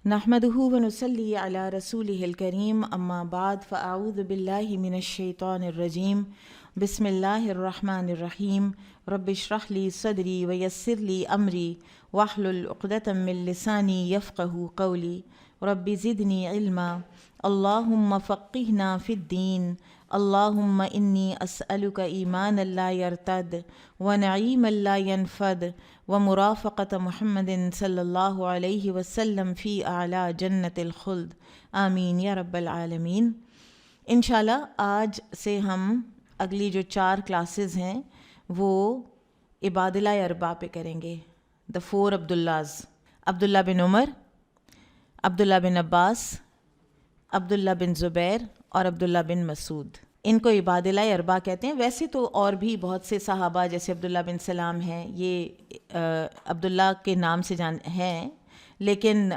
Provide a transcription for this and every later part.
نحمدہ ونصلی علی رسولہ الکریم اما بعد فاعوذ باللہ من الشیطان الرجیم بسم اللہ الرحمن الرحیم رب اشرح لی صدری ویسر لی امری واحلل عقدۃ من لسانی یفقہوا قولی رب زدنی علما اللہم فقہنا فی الدین اللہم انی اسألک ایمانا لا یرتد ونعیما لا ینفد ومرافقۃ محمد صلی اللہ علیہ وسلم فی اعلیٰ جنت الخلد آمین یا رب العالمین۔ انشاءاللہ آج سے ہم اگلی جو 4 کلاسز ہیں وہ عبادلہ اربع پہ کریں گے، دا 4 عبداللہز، عبداللہ بن عمر، عبداللہ بن عباس، عبداللہ بن زبیر اور عبداللہ بن مسعود۔ ان کو عبادلہ اربع کہتے ہیں۔ ویسے تو اور بھی بہت سے صحابہ جیسے عبداللہ بن سلام ہیں، یہ عبداللہ کے نام سے ہیں، لیکن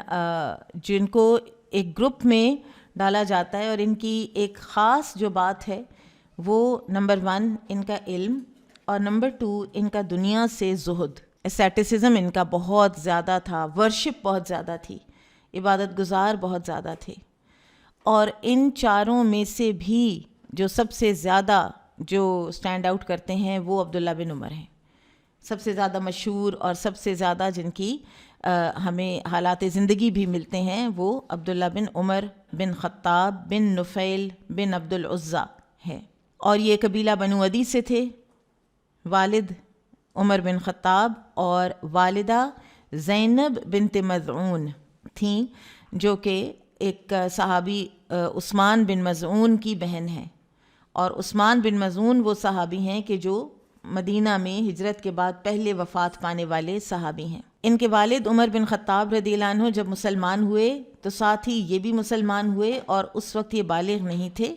جن کو ایک گروپ میں ڈالا جاتا ہے اور ان کی ایک خاص جو بات ہے وہ نمبر 1 ان کا علم اور نمبر 2 ان کا دنیا سے زہد، اسیٹسزم ان کا بہت زیادہ تھا، ورشپ بہت زیادہ تھی، عبادت گزار بہت زیادہ تھے۔ اور ان چاروں میں سے بھی جو سب سے زیادہ جو سٹینڈ آؤٹ کرتے ہیں وہ عبداللہ بن عمر ہیں، سب سے زیادہ مشہور اور سب سے زیادہ جن کی ہمیں حالات زندگی بھی ملتے ہیں وہ عبداللہ بن عمر بن خطاب بن نفیل بن عبد العزیٰ ہیں۔ اور یہ قبیلہ بنو عدی سے تھے۔ والد عمر بن خطاب اور والدہ زینب بنت مظعون تھیں، جو کہ ایک صحابی عثمان بن مظعون کی بہن ہیں، اور عثمان بن مظعون وہ صحابی ہیں کہ جو مدینہ میں ہجرت کے بعد پہلے وفات پانے والے صحابی ہیں۔ ان کے والد عمر بن خطاب رضی اللہ عنہ جب مسلمان ہوئے تو ساتھ ہی یہ بھی مسلمان ہوئے، اور اس وقت یہ بالغ نہیں تھے،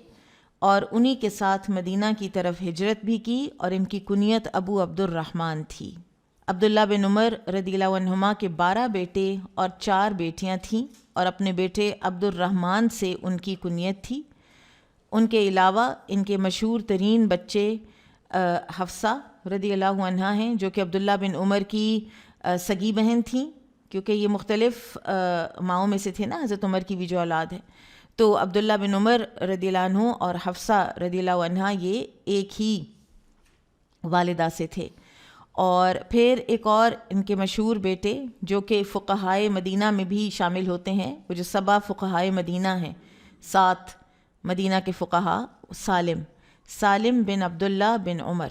اور انہی کے ساتھ مدینہ کی طرف ہجرت بھی کی، اور ان کی کنیت ابو عبد الرحمن تھی۔ عبداللہ بن عمر رضی اللہ عنہما کے 12 بیٹے اور 4 بیٹیاں تھیں، اور اپنے بیٹے عبد الرحمن سے ان کی کنیت تھی۔ ان کے علاوہ ان کے مشہور ترین بچے حفصہ رضی اللہ عنہا ہیں، جو کہ عبداللہ بن عمر کی سگی بہن تھیں، کیونکہ یہ مختلف ماؤں میں سے تھے نا، حضرت عمر کی بھی جو اولاد ہے، تو عبداللہ بن عمر رضی اللہ عنہ اور حفصہ رضی اللہ عنہا یہ ایک ہی والدہ سے تھے۔ اور پھر ایک اور ان کے مشہور بیٹے جو کہ فقہائے مدینہ میں بھی شامل ہوتے ہیں، وہ جو 7 فقہائے مدینہ ہیں، 7 مدینہ کے فقہا، سالم بن عبداللہ بن عمر،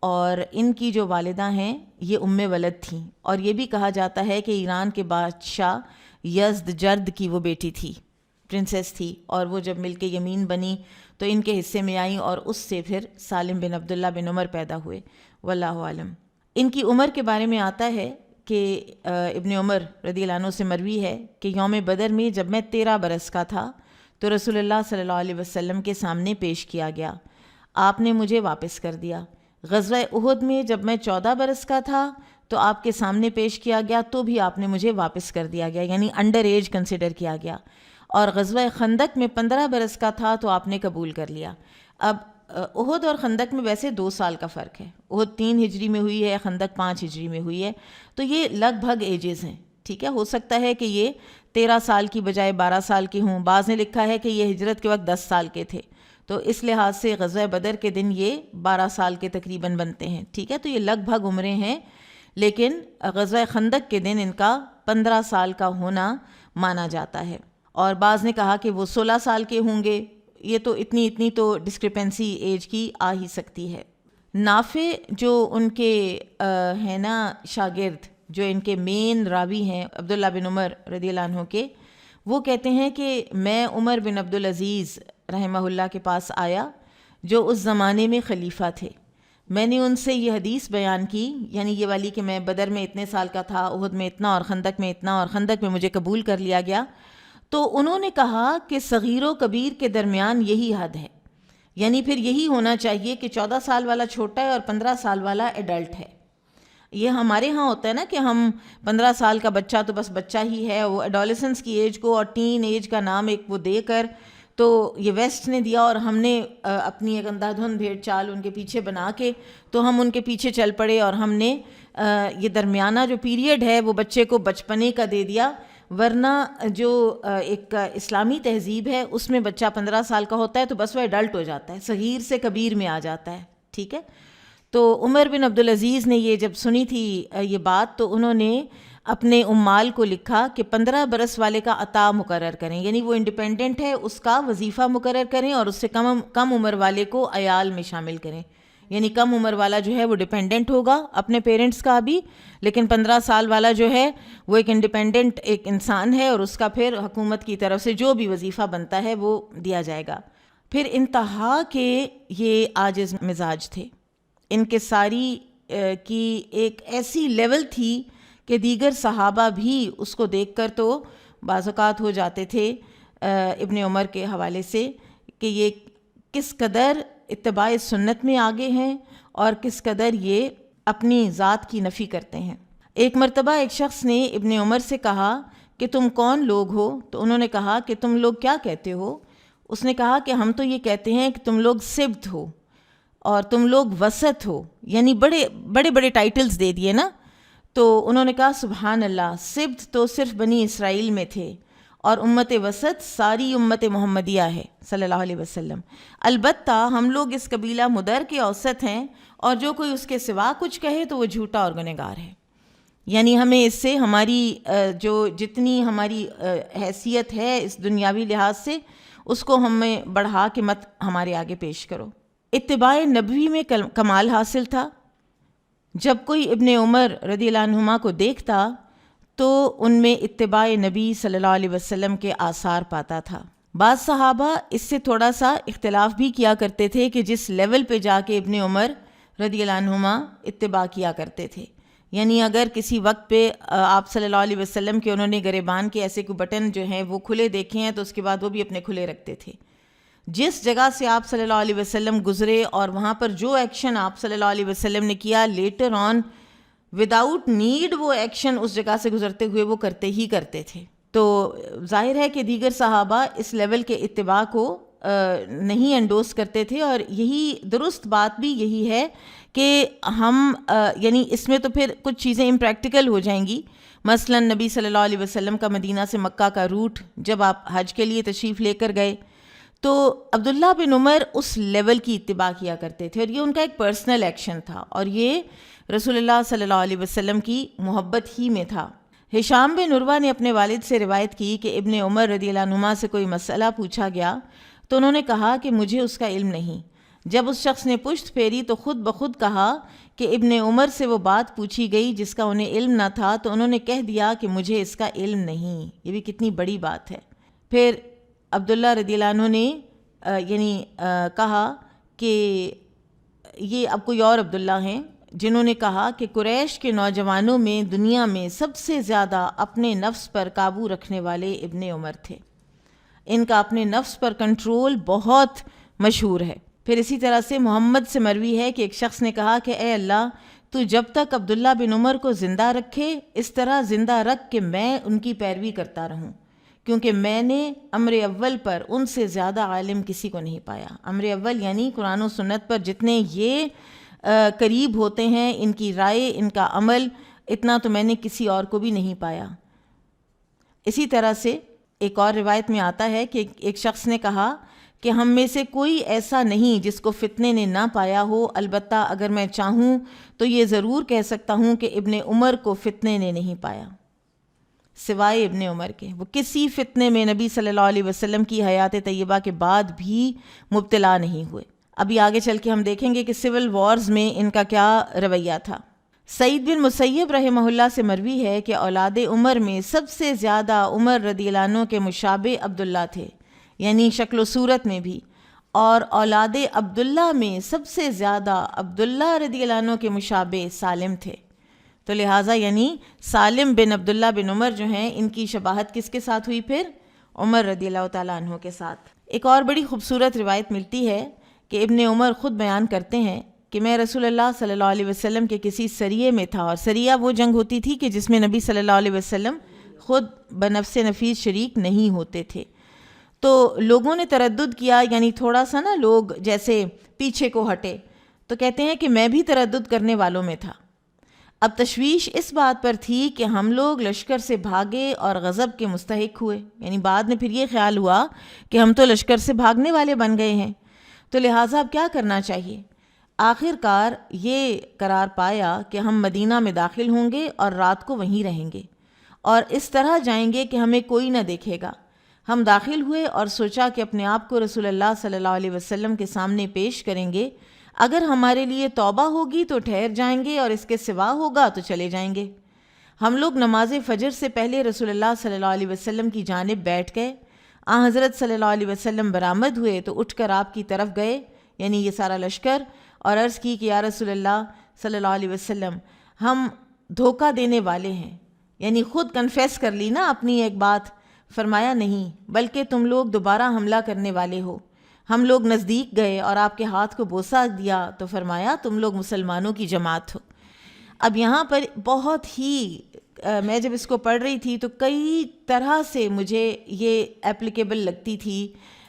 اور ان کی جو والدہ ہیں یہ ولد تھیں، اور یہ بھی کہا جاتا ہے کہ ایران کے بادشاہ یزدجرد کی وہ بیٹی تھی، پرنسس تھی، اور وہ جب مل کے یمین بنی تو ان کے حصے میں آئیں، اور اس سے پھر سالم بن عبداللہ بن عمر پیدا ہوئے، واللہ عالم۔ ان کی عمر کے بارے میں آتا ہے کہ ابن عمر رضی اللہ عنہ سے مروی ہے کہ یوم بدر میں جب میں 13 برس کا تھا تو رسول اللہ صلی اللہ علیہ وسلم کے سامنے پیش کیا گیا، آپ نے مجھے واپس کر دیا۔ غزوہ احد میں جب میں 14 برس کا تھا تو آپ کے سامنے پیش کیا گیا تو بھی آپ نے مجھے واپس کر دیا گیا، یعنی انڈر ایج کنسیڈر کیا گیا۔ اور غزوہ خندق میں 15 برس کا تھا تو آپ نے قبول کر لیا۔ اب احد اور خندق میں ویسے 2 سال کا فرق ہے، احد 3 ہجری میں ہوئی ہے، خندق 5 ہجری میں ہوئی ہے، تو یہ لگ بھگ ایجز ہیں، ٹھیک ہے۔ ہو سکتا ہے کہ یہ 13 سال کی بجائے 12 سال کے ہوں، بعض نے لکھا ہے کہ یہ ہجرت کے وقت 10 سال کے تھے، تو اس لحاظ سے غزوہ بدر کے دن یہ 12 سال کے تقریباً بنتے ہیں، ٹھیک ہے، تو یہ لگ بھگ عمریں ہیں، لیکن غزوہ خندق کے دن ان کا 15 سال کا ہونا مانا جاتا ہے، اور بعض نے کہا کہ وہ 16 سال کے ہوں گے۔ یہ تو اتنی تو ڈسکرپنسی ایج کی آ ہی سکتی ہے۔ نافع جو ان کے ہیں نا شاگرد، جو ان کے مین راوی ہیں عبداللہ بن عمر رضی اللہ عنہ کے، وہ کہتے ہیں کہ میں عمر بن عبدالعزیز رحمہ اللہ کے پاس آیا جو اس زمانے میں خلیفہ تھے۔ میں نے ان سے یہ حدیث بیان کی، یعنی یہ والی کہ میں بدر میں اتنے سال کا تھا، احد میں اتنا، اور خندق میں اتنا، اور خندق میں مجھے قبول کر لیا گیا۔ تو انہوں نے کہا کہ صغیر و کبیر کے درمیان یہی حد ہے، یعنی پھر یہی ہونا چاہیے کہ 14 سال والا چھوٹا ہے اور 15 سال والا ایڈلٹ ہے۔ یہ ہمارے ہاں ہوتا ہے نا کہ ہم 15 سال کا بچہ تو بس بچہ ہی ہے، وہ ایڈولسنس کی ایج کو اور ٹین ایج کا نام ایک وہ دے کر تو یہ ویسٹ نے دیا، اور ہم نے اپنی ایک اندھا دھند بھیڑ چال ان کے پیچھے بنا کے تو ہم ان کے پیچھے چل پڑے، اور ہم نے یہ درمیانہ جو پیریڈ ہے وہ بچے کو بچپنے کا دے دیا، ورنہ جو ایک اسلامی تہذیب ہے اس میں بچہ 15 سال کا ہوتا ہے تو بس وہ ایڈلٹ ہو جاتا ہے، صغیر سے کبیر میں آ جاتا ہے، ٹھیک ہے. تو عمر بن عبدالعزیز نے یہ جب سنی تھی یہ بات، تو انہوں نے اپنے عمال کو لکھا کہ 15 برس والے کا عطا مقرر کریں، یعنی وہ انڈیپینڈنٹ ہے اس کا وظیفہ مقرر کریں، اور اس سے کم عمر والے کو عیال میں شامل کریں. یعنی کم عمر والا جو ہے وہ ڈیپینڈنٹ ہوگا اپنے پیرنٹس کا بھی، لیکن 15 سال والا جو ہے وہ ایک انڈیپینڈنٹ ایک انسان ہے، اور اس کا پھر حکومت کی طرف سے جو بھی وظیفہ بنتا ہے وہ دیا جائے گا. پھر انتہا کے یہ عاجز مزاج تھے، انکساری کی ایک ایسی لیول تھی کہ دیگر صحابہ بھی اس کو دیکھ کر تو بعض اوقات ہو جاتے تھے ابن عمر کے حوالے سے کہ یہ کس قدر اتباع سنت میں آگے ہیں اور کس قدر یہ اپنی ذات کی نفی کرتے ہیں. ایک مرتبہ ایک شخص نے ابن عمر سے کہا کہ تم کون لوگ ہو؟ تو انہوں نے کہا کہ تم لوگ کیا کہتے ہو؟ اس نے کہا کہ ہم تو یہ کہتے ہیں کہ تم لوگ سبت ہو اور تم لوگ وسط ہو، یعنی بڑے بڑے بڑے ٹائٹلز دے دیے نا. تو انہوں نے کہا سبحان اللہ، سبت تو صرف بنی اسرائیل میں تھے اور امت وسط ساری امت محمدیہ ہے صلی اللہ علیہ وسلم. البتہ ہم لوگ اس قبیلہ مدر کے اوسط ہیں، اور جو کوئی اس کے سوا کچھ کہے تو وہ جھوٹا اور گنہگار ہے. یعنی ہمیں اس سے ہماری جو جتنی ہماری حیثیت ہے اس دنیاوی لحاظ سے، اس کو ہمیں بڑھا کے مت ہمارے آگے پیش کرو. اتباع نبوی میں کمال حاصل تھا. جب کوئی ابن عمر رضی اللہ عنہما کو دیکھتا تو ان میں اتباع نبی صلی اللہ علیہ وسلم کے آثار پاتا تھا. بعض صحابہ اس سے تھوڑا سا اختلاف بھی کیا کرتے تھے کہ جس لیول پہ جا کے ابن عمر رضی اللہ عنہما اتباع کیا کرتے تھے، یعنی اگر کسی وقت پہ آپ صلی اللہ علیہ وسلم کے انہوں نے گریبان کے ایسے کوئی بٹن جو ہیں وہ کھلے دیکھے ہیں تو اس کے بعد وہ بھی اپنے کھلے رکھتے تھے. جس جگہ سے آپ صلی اللہ علیہ وسلم گزرے اور وہاں پر جو ایکشن آپ صلی اللہ علیہ وسلم نے کیا، لیٹر آن وداؤٹ نیڈ وہ ایکشن اس جگہ سے گزرتے ہوئے وہ کرتے ہی کرتے تھے. تو ظاہر ہے کہ دیگر صحابہ اس لیول کے اتباع کو نہیں انڈوس کرتے تھے، اور یہی درست بات بھی یہی ہے کہ ہم یعنی اس میں تو پھر کچھ چیزیں امپریکٹیکل ہو جائیں گی. مثلا نبی صلی اللہ علیہ وسلم کا مدینہ سے مکہ کا روٹ جب آپ حج کے لیے تشریف لے کر گئے تو عبداللہ بن عمر اس لیول کی اتباع کیا کرتے تھے، اور یہ ان کا ایک پرسنل ایکشن تھا، اور یہ رسول اللہ صلی اللہ علیہ وسلم کی محبت ہی میں تھا. ہشام بن عروہ نے اپنے والد سے روایت کی کہ ابن عمر رضی اللہ عنہما سے کوئی مسئلہ پوچھا گیا تو انہوں نے کہا کہ مجھے اس کا علم نہیں. جب اس شخص نے پشت پھیری تو خود بخود کہا کہ ابن عمر سے وہ بات پوچھی گئی جس کا انہیں علم نہ تھا، تو انہوں نے کہہ دیا کہ مجھے اس کا علم نہیں. یہ بھی کتنی بڑی بات ہے. پھر عبداللہ رضی اللہ عنہ نے کہا کہ یہ اب کوئی اور عبداللہ ہیں جنہوں نے کہا کہ قریش کے نوجوانوں میں دنیا میں سب سے زیادہ اپنے نفس پر قابو رکھنے والے ابن عمر تھے. ان کا اپنے نفس پر کنٹرول بہت مشہور ہے. پھر اسی طرح سے محمد سے مروی ہے کہ ایک شخص نے کہا کہ اے اللہ تو جب تک عبداللہ بن عمر کو زندہ رکھے اس طرح زندہ رکھ کہ میں ان کی پیروی کرتا رہوں، کیونکہ میں نے امر اول پر ان سے زیادہ عالم کسی کو نہیں پایا. امر اول یعنی قرآن و سنت پر جتنے یہ قریب ہوتے ہیں، ان کی رائے، ان کا عمل، اتنا تو میں نے کسی اور کو بھی نہیں پایا. اسی طرح سے ایک اور روایت میں آتا ہے کہ ایک شخص نے کہا کہ ہم میں سے کوئی ایسا نہیں جس کو فتنے نے نہ پایا ہو، البتہ اگر میں چاہوں تو یہ ضرور کہہ سکتا ہوں کہ ابن عمر کو فتنے نے نہیں پایا سوائے ابن عمر کے. وہ کسی فتنے میں نبی صلی اللہ علیہ وسلم کی حیات طیبہ کے بعد بھی مبتلا نہیں ہوئے. ابھی آگے چل کے ہم دیکھیں گے کہ سول وارز میں ان کا کیا رویہ تھا. سعید بن مسیب رحمہ اللہ سے مروی ہے کہ اولاد عمر میں سب سے زیادہ عمر رضی اللہ عنہ کے مشابہ عبداللہ تھے، یعنی شکل و صورت میں بھی، اور اولاد عبداللہ میں سب سے زیادہ عبداللہ رضی اللہ عنہ کے مشابہ سالم تھے. تو لہٰذا یعنی سالم بن عبداللہ بن عمر جو ہیں ان کی شباہت کس کے ساتھ ہوئی؟ پھر عمر رضی اللہ تعالیٰ عنہ کے ساتھ. ایک اور بڑی خوبصورت روایت ملتی ہے کہ ابن عمر خود بیان کرتے ہیں کہ میں رسول اللہ صلی اللہ علیہ وسلم کے کسی سریے میں تھا، اور سریہ وہ جنگ ہوتی تھی کہ جس میں نبی صلی اللہ علیہ وسلم خود بنفس نفیس شریک نہیں ہوتے تھے. تو لوگوں نے تردد کیا، یعنی تھوڑا سا نا لوگ جیسے پیچھے کو ہٹے، تو کہتے ہیں کہ میں بھی تردد کرنے والوں میں تھا. اب تشویش اس بات پر تھی کہ ہم لوگ لشکر سے بھاگے اور غضب کے مستحق ہوئے، یعنی بعد میں پھر یہ خیال ہوا کہ ہم تو لشکر سے بھاگنے والے بن گئے ہیں، تو لہٰذا اب کیا کرنا چاہیے؟ آخر کار یہ قرار پایا کہ ہم مدینہ میں داخل ہوں گے اور رات کو وہیں رہیں گے اور اس طرح جائیں گے کہ ہمیں کوئی نہ دیکھے گا۔ ہم داخل ہوئے اور سوچا کہ اپنے آپ کو رسول اللہ صلی اللہ علیہ وسلم کے سامنے پیش کریں گے، اگر ہمارے لیے توبہ ہوگی تو ٹھہر جائیں گے اور اس کے سوا ہوگا تو چلے جائیں گے۔ ہم لوگ نماز فجر سے پہلے رسول اللہ صلی اللہ علیہ وسلم کی جانب بیٹھ گئے۔ حضرت صلی اللہ علیہ وسلم برآمد ہوئے تو اٹھ کر آپ کی طرف گئے، یعنی یہ سارا لشکر، اور عرض کی کہ یا رسول اللہ صلی اللہ علیہ وسلم، ہم دھوکہ دینے والے ہیں، یعنی خود کنفیس کر لی نا اپنی ایک بات۔ فرمایا نہیں، بلکہ تم لوگ دوبارہ حملہ کرنے والے ہو۔ ہم لوگ نزدیک گئے اور آپ کے ہاتھ کو بوسہ دیا تو فرمایا تم لوگ مسلمانوں کی جماعت ہو۔ اب یہاں پر بہت ہی میں جب اس کو پڑھ رہی تھی تو کئی طرح سے مجھے یہ ایپلیکیبل لگتی تھی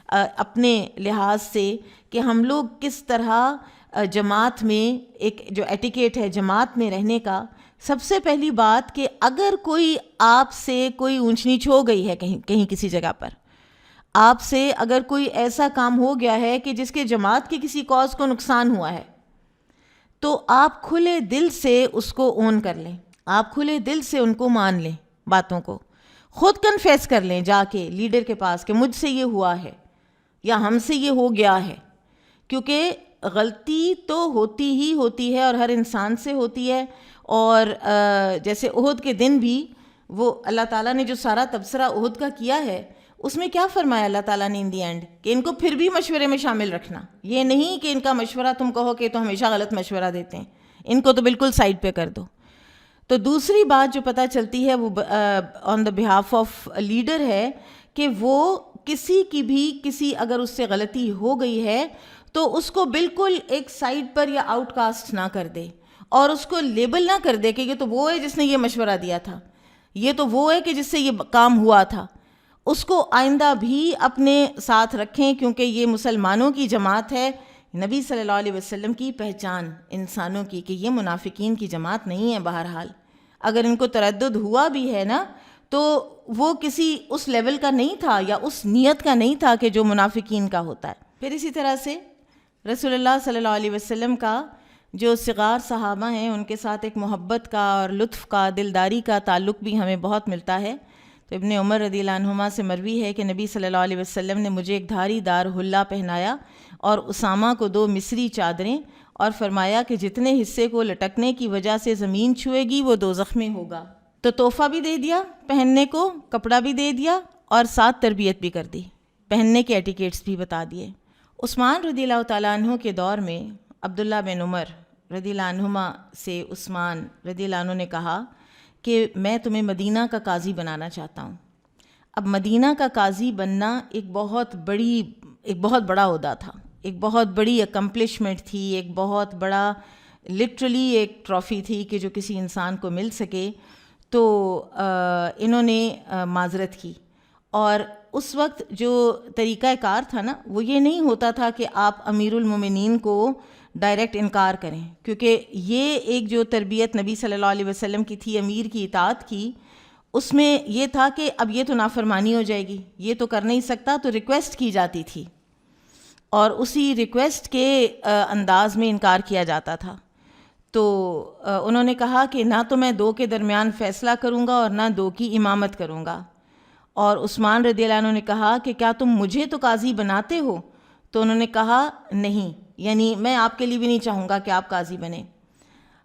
اپنے لحاظ سے، کہ ہم لوگ کس طرح جماعت میں ایک جو ایٹیکیٹ ہے جماعت میں رہنے کا۔ سب سے پہلی بات کہ اگر کوئی آپ سے کوئی اونچ نیچ ہو گئی ہے کہیں کسی جگہ پر، آپ سے اگر کوئی ایسا کام ہو گیا ہے کہ جس کے جماعت کے کسی کاز کو نقصان ہوا ہے، تو آپ کھلے دل سے اس کو اون کر لیں، آپ کھلے دل سے ان کو مان لیں، باتوں کو خود کنفیس کر لیں جا کے لیڈر کے پاس کہ مجھ سے یہ ہوا ہے یا ہم سے یہ ہو گیا ہے، کیونکہ غلطی تو ہوتی ہی ہوتی ہے اور ہر انسان سے ہوتی ہے۔ اور جیسے احد کے دن بھی وہ اللہ تعالیٰ نے جو سارا تبصرہ احد کا کیا ہے، اس میں کیا فرمایا اللہ تعالیٰ نے ان دی اینڈ، کہ ان کو پھر بھی مشورے میں شامل رکھنا، یہ نہیں کہ ان کا مشورہ تم کہو کہ تو ہمیشہ غلط مشورہ دیتے ہیں، ان کو تو بالکل سائڈ پہ کر دو۔ تو دوسری بات جو پتہ چلتی ہے وہ آن دا بہاف آف لیڈر ہے کہ وہ کسی کی بھی کسی اگر اس سے غلطی ہو گئی ہے تو اس کو بالکل ایک سائڈ پر یا آؤٹ کاسٹ نہ کر دے اور اس کو لیبل نہ کر دے کہ یہ تو وہ ہے جس نے یہ مشورہ دیا تھا، یہ تو وہ ہے کہ جس سے یہ کام ہوا تھا۔ اس کو آئندہ بھی اپنے ساتھ رکھیں، کیونکہ یہ مسلمانوں کی جماعت ہے، نبی صلی اللہ علیہ وسلم کی پہچان انسانوں کی، کہ یہ منافقین کی جماعت نہیں ہے۔ بہرحال اگر ان کو تردد ہوا بھی ہے نا تو وہ کسی اس لیول کا نہیں تھا یا اس نیت کا نہیں تھا کہ جو منافقین کا ہوتا ہے۔ پھر اسی طرح سے رسول اللہ صلی اللہ علیہ وسلم کا جو صغار صحابہ ہیں ان کے ساتھ ایک محبت کا اور لطف کا، دلداری کا تعلق بھی ہمیں بہت ملتا ہے۔ تو ابن عمر رضی اللہ عنہما سے مروی ہے کہ نبی صلی اللہ علیہ وسلم نے مجھے ایک دھاری دار حلہ پہنایا اور اسامہ کو 2 مصری چادریں، اور فرمایا کہ جتنے حصے کو لٹکنے کی وجہ سے زمین چھوئے گی وہ دوزخ میں ہوگا۔ تو تحفہ بھی دے دیا پہننے کو، کپڑا بھی دے دیا اور ساتھ تربیت بھی کر دی، پہننے کے ایٹیکیٹس بھی بتا دیے۔ عثمان رضی اللہ تعالیٰ عنہ کے دور میں عبداللہ بن عمر رضی اللہ عنہما سے عثمان رضی اللہ عنہ نے کہا کہ میں تمہیں مدینہ کا قاضی بنانا چاہتا ہوں۔ اب مدینہ کا قاضی بننا ایک بہت بڑا عہدہ تھا، ایک بہت بڑی اکمپلشمنٹ تھی، ایک بہت بڑا لٹرلی ایک ٹرافی تھی کہ جو کسی انسان کو مل سکے۔ تو انہوں نے معذرت کی، اور اس وقت جو طریقہ کار تھا نا وہ یہ نہیں ہوتا تھا کہ آپ امیر المومنین کو ڈائریکٹ انکار کریں، کیونکہ یہ ایک جو تربیت نبی صلی اللہ علیہ وسلم کی تھی امیر کی اطاعت کی، اس میں یہ تھا کہ اب یہ تو نافرمانی ہو جائے گی، یہ تو کر نہیں سکتا، تو ریکویسٹ کی جاتی تھی اور اسی ریکویسٹ کے انداز میں انکار کیا جاتا تھا۔ تو انہوں نے کہا کہ نہ تو میں 2 کے درمیان فیصلہ کروں گا اور نہ 2 کی امامت کروں گا۔ اور عثمان رضی اللہ عنہ نے کہا کہ کیا تم مجھے تو قاضی بناتے ہو؟ تو انہوں نے کہا نہیں، یعنی میں آپ کے لیے بھی نہیں چاہوں گا کہ آپ قاضی بنیں۔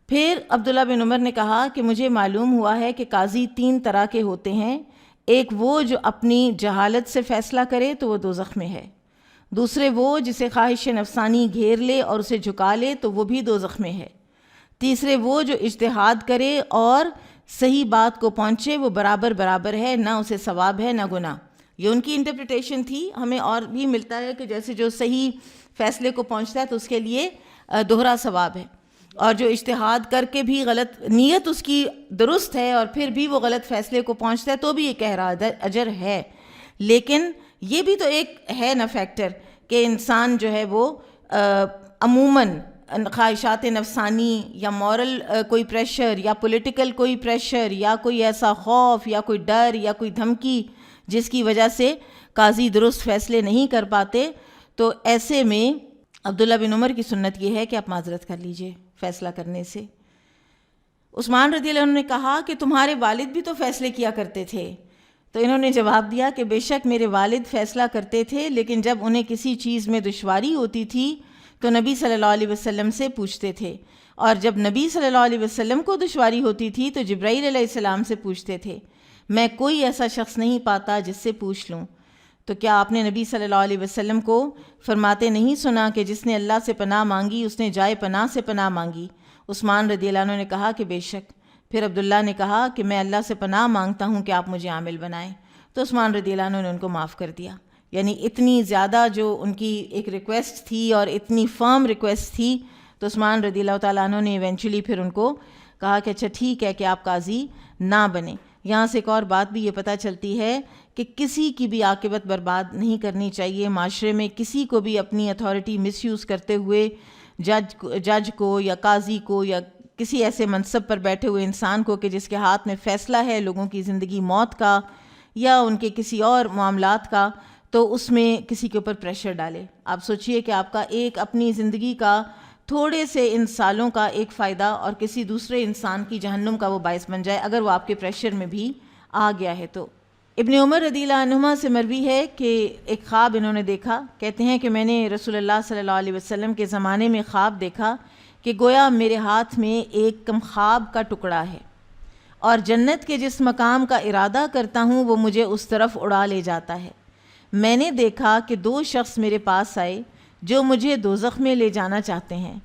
پھر عبداللہ بن عمر نے کہا کہ مجھے معلوم ہوا ہے کہ قاضی 3 طرح کے ہوتے ہیں، ایک وہ جو اپنی جہالت سے فیصلہ کرے تو وہ دوزخ میں ہے، دوسرے وہ جسے خواہش نفسانی گھیر لے اور اسے جھکا لے تو وہ بھی دوزخ میں ہے، تیسرے وہ جو اجتہاد کرے اور صحیح بات کو پہنچے، وہ برابر ہے، نہ اسے ثواب ہے نہ گناہ۔ یہ ان کی انٹرپریٹیشن تھی۔ ہمیں اور بھی ملتا ہے کہ جیسے جو صحیح فیصلے کو پہنچتا ہے تو اس کے لیے دوہرا ثواب ہے، اور جو اجتہاد کر کے بھی غلط نیت اس کی درست ہے اور پھر بھی وہ غلط فیصلے کو پہنچتا ہے تو بھی ایک گہرا اجر ہے۔ لیکن یہ بھی تو ایک ہے نا فیکٹر کہ انسان جو ہے وہ عموماً خواہشات نفسانی یا مورل کوئی پریشر یا پولیٹیکل کوئی پریشر یا کوئی ایسا خوف یا کوئی ڈر یا کوئی دھمکی جس کی وجہ سے قاضی درست فیصلے نہیں کر پاتے، تو ایسے میں عبداللہ بن عمر کی سنت یہ ہے کہ آپ معذرت کر لیجئے فیصلہ کرنے سے۔ عثمان رضی اللہ عنہ نے کہا کہ تمہارے والد بھی تو فیصلے کیا کرتے تھے، تو انہوں نے جواب دیا کہ بے شک میرے والد فیصلہ کرتے تھے، لیکن جب انہیں کسی چیز میں دشواری ہوتی تھی تو نبی صلی اللہ علیہ وسلم سے پوچھتے تھے، اور جب نبی صلی اللہ علیہ وسلم کو دشواری ہوتی تھی تو جبرائیل علیہ السلام سے پوچھتے تھے۔ میں کوئی ایسا شخص نہیں پاتا جس سے پوچھ لوں۔ تو کیا آپ نے نبی صلی اللہ علیہ وسلم کو فرماتے نہیں سنا کہ جس نے اللہ سے پناہ مانگی اس نے جائے پناہ سے پناہ مانگی؟ عثمان رضی اللہ عنہ نے کہا کہ بے شک۔ پھر عبداللہ نے کہا کہ میں اللہ سے پناہ مانگتا ہوں کہ آپ مجھے عامل بنائیں، تو عثمان رضی اللہ عنہ نے ان کو معاف کر دیا۔ یعنی اتنی زیادہ جو ان کی ایک ریکویسٹ تھی اور اتنی فرم ریکویسٹ تھی، تو عثمان رضی اللہ تعالیٰ عنہ نے ایونچولی پھر ان کو کہا کہ اچھا ٹھیک ہے کہ آپ قاضی نہ بنیں۔ یہاں سے ایک اور بات بھی یہ پتہ چلتی ہے کہ کسی کی بھی عاقبت برباد نہیں کرنی چاہیے۔ معاشرے میں کسی کو بھی اپنی اتھارٹی مس یوز کرتے ہوئے جج کو یا قاضی کو یا کسی ایسے منصب پر بیٹھے ہوئے انسان کو کہ جس کے ہاتھ میں فیصلہ ہے لوگوں کی زندگی موت کا یا ان کے کسی اور معاملات کا، تو اس میں کسی کے اوپر پریشر ڈالے۔ آپ سوچئے کہ آپ کا ایک اپنی زندگی کا تھوڑے سے ان سالوں کا ایک فائدہ اور کسی دوسرے انسان کی جہنم کا وہ باعث بن جائے اگر وہ آپ کے پریشر میں بھی آ گیا ہے تو۔ ابن عمر رضی اللہ عنہما سے مروی ہے کہ ایک خواب انہوں نے دیکھا، کہتے ہیں کہ میں نے رسول اللہ صلی اللہ علیہ وسلم کے زمانے میں خواب دیکھا کہ گویا میرے ہاتھ میں ایک خواب کا ٹکڑا ہے اور جنت کے جس مقام کا ارادہ کرتا ہوں وہ مجھے اس طرف اڑا لے جاتا ہے۔ میں نے دیکھا کہ دو شخص میرے پاس آئے جو مجھے دوزخ میں لے جانا چاہتے ہیں۔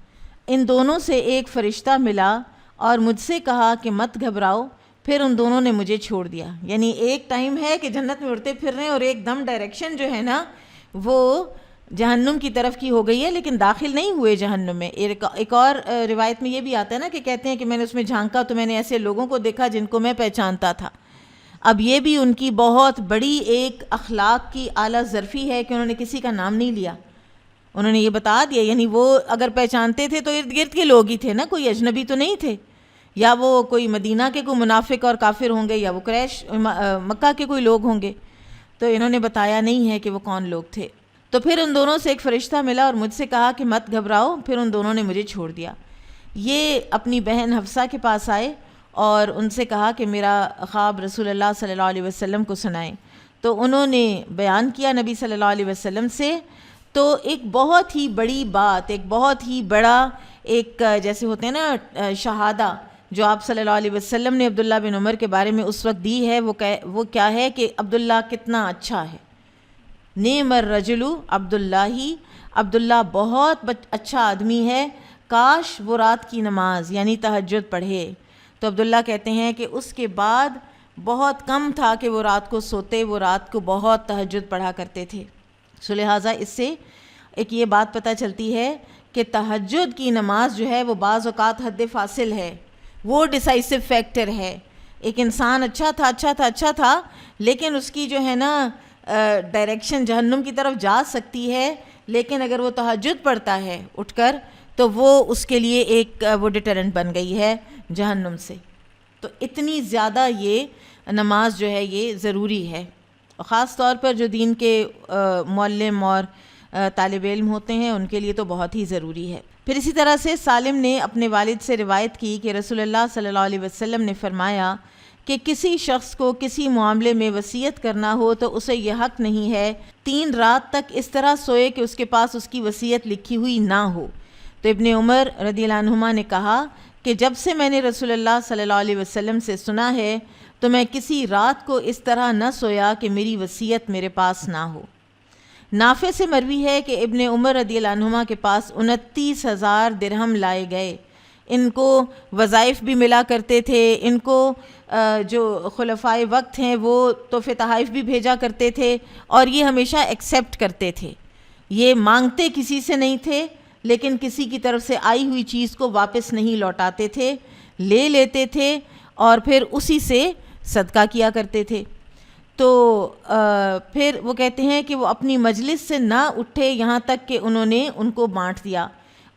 ان دونوں سے ایک فرشتہ ملا اور مجھ سے کہا کہ مت گھبراؤ، پھر ان دونوں نے مجھے چھوڑ دیا۔ یعنی ایک ٹائم ہے کہ جنت میں اڑتے پھر رہے ہیں اور ایک دم ڈائریکشن جو ہے نا وہ جہنم کی طرف کی ہو گئی ہے، لیکن داخل نہیں ہوئے جہنم میں۔ ایک اور روایت میں یہ بھی آتا ہے نا کہ کہتے ہیں کہ میں نے اس میں جھانکا تو میں نے ایسے لوگوں کو دیکھا جن کو میں پہچانتا تھا۔ اب یہ بھی ان کی بہت بڑی ایک اخلاق کی اعلیٰ ظرفی ہے کہ انہوں نے کسی کا نام نہیں لیا، انہوں نے یہ بتا دیا۔ یعنی وہ اگر پہچانتے تھے تو ارد گرد کے لوگ ہی تھے نا، کوئی اجنبی تو نہیں تھے، یا وہ کوئی مدینہ کے کوئی منافق اور کافر ہوں گے یا وہ قریش مکہ کے کوئی لوگ ہوں گے، تو انہوں نے بتایا نہیں ہے کہ وہ کون لوگ تھے۔ تو پھر ان دونوں سے ایک فرشتہ ملا اور مجھ سے کہا کہ مت گھبراؤ، پھر ان دونوں نے مجھے چھوڑ دیا۔ یہ اپنی بہن حفصہ کے پاس آئے اور ان سے کہا کہ میرا خواب رسول اللہ صلی اللہ علیہ وسلم کو سنائیں، تو انہوں نے بیان کیا نبی صلی اللہ علیہ وسلم سے۔ تو ایک بہت ہی بڑی بات، ایک بہت ہی بڑا ایک جیسے ہوتے ہیں نا شہادہ جو آپ صلی اللہ علیہ وسلم نے عبداللہ بن عمر کے بارے میں اس وقت دی ہے، وہ کیا ہے کہ عبداللہ کتنا اچھا ہے۔ نعم الرجل عبداللہ، عبداللہ بہت اچھا آدمی ہے، کاش وہ رات کی نماز یعنی تہجد پڑھے۔ تو عبداللہ کہتے ہیں کہ اس کے بعد بہت کم تھا کہ وہ رات کو سوتے، وہ رات کو بہت تہجد پڑھا کرتے تھے۔ سو لہٰذا اس سے ایک یہ بات پتہ چلتی ہے کہ تہجد کی نماز جو ہے وہ بعض اوقات حد فاصل ہے، وہ ڈیسائسو فیکٹر ہے۔ ایک انسان اچھا تھا لیکن اس کی جو ہے نا ڈائریکشن جہنم کی طرف جا سکتی ہے، لیکن اگر وہ تہجد پڑھتا ہے اٹھ کر تو وہ اس کے لیے ایک وہ ڈیٹرنٹ بن گئی ہے جہنم سے۔ تو اتنی زیادہ یہ نماز جو ہے یہ ضروری ہے، اور خاص طور پر جو دین کے معلم اور طالب علم ہوتے ہیں ان کے لیے تو بہت ہی ضروری ہے۔ پھر اسی طرح سے سالم نے اپنے والد سے روایت کی کہ رسول اللہ صلی اللہ علیہ وسلم نے فرمایا کہ کسی شخص کو کسی معاملے میں وصیت کرنا ہو تو اسے یہ حق نہیں ہے 3 رات تک اس طرح سوئے کہ اس کے پاس اس کی وصیت لکھی ہوئی نہ ہو۔ تو ابن عمر رضی اللہ عنہما نے کہا کہ جب سے میں نے رسول اللہ صلی اللہ علیہ وسلم سے سنا ہے تو میں کسی رات کو اس طرح نہ سویا کہ میری وصیت میرے پاس نہ ہو۔ نافع سے مروی ہے کہ ابن عمر رضی اللہ عنہما کے پاس 29,000 درہم لائے گئے۔ ان کو وظائف بھی ملا کرتے تھے، ان کو جو خلفائے وقت ہیں وہ تحفے تحائف بھی بھیجا کرتے تھے، اور یہ ہمیشہ ایکسیپٹ کرتے تھے۔ یہ مانگتے کسی سے نہیں تھے، لیکن کسی کی طرف سے آئی ہوئی چیز کو واپس نہیں لوٹاتے تھے، لے لیتے تھے اور پھر اسی سے صدقہ کیا کرتے تھے۔ تو پھر وہ کہتے ہیں کہ وہ اپنی مجلس سے نہ اٹھے یہاں تک کہ انہوں نے ان کو بانٹ دیا،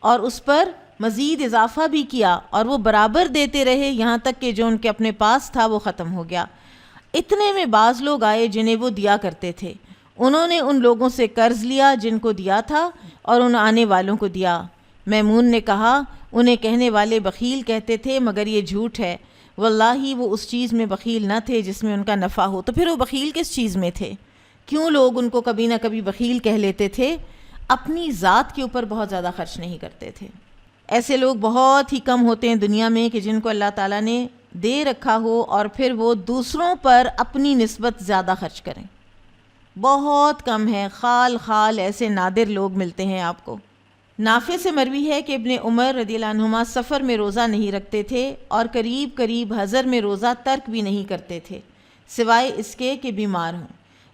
اور اس پر مزید اضافہ بھی کیا، اور وہ برابر دیتے رہے یہاں تک کہ جو ان کے اپنے پاس تھا وہ ختم ہو گیا۔ اتنے میں بعض لوگ آئے جنہیں وہ دیا کرتے تھے، انہوں نے ان لوگوں سے قرض لیا جن کو دیا تھا اور ان آنے والوں کو دیا۔ میمون نے کہا انہیں کہنے والے بخیل کہتے تھے، مگر یہ جھوٹ ہے، واللہ وہ اس چیز میں بخیل نہ تھے جس میں ان کا نفع ہو۔ تو پھر وہ بخیل کس چیز میں تھے؟ کیوں لوگ ان کو کبھی نہ کبھی بخیل کہہ لیتے تھے؟ اپنی ذات کے اوپر بہت زیادہ خرچ نہیں کرتے تھے۔ ایسے لوگ بہت ہی کم ہوتے ہیں دنیا میں کہ جن کو اللہ تعالیٰ نے دے رکھا ہو اور پھر وہ دوسروں پر اپنی نسبت زیادہ خرچ کریں، بہت کم ہے، خال خال ایسے نادر لوگ ملتے ہیں آپ کو۔ نافع سے مروی ہے کہ ابن عمر رضی اللہ عنہما سفر میں روزہ نہیں رکھتے تھے اور قریب قریب حضر میں روزہ ترک بھی نہیں کرتے تھے، سوائے اس کے کہ بیمار ہوں،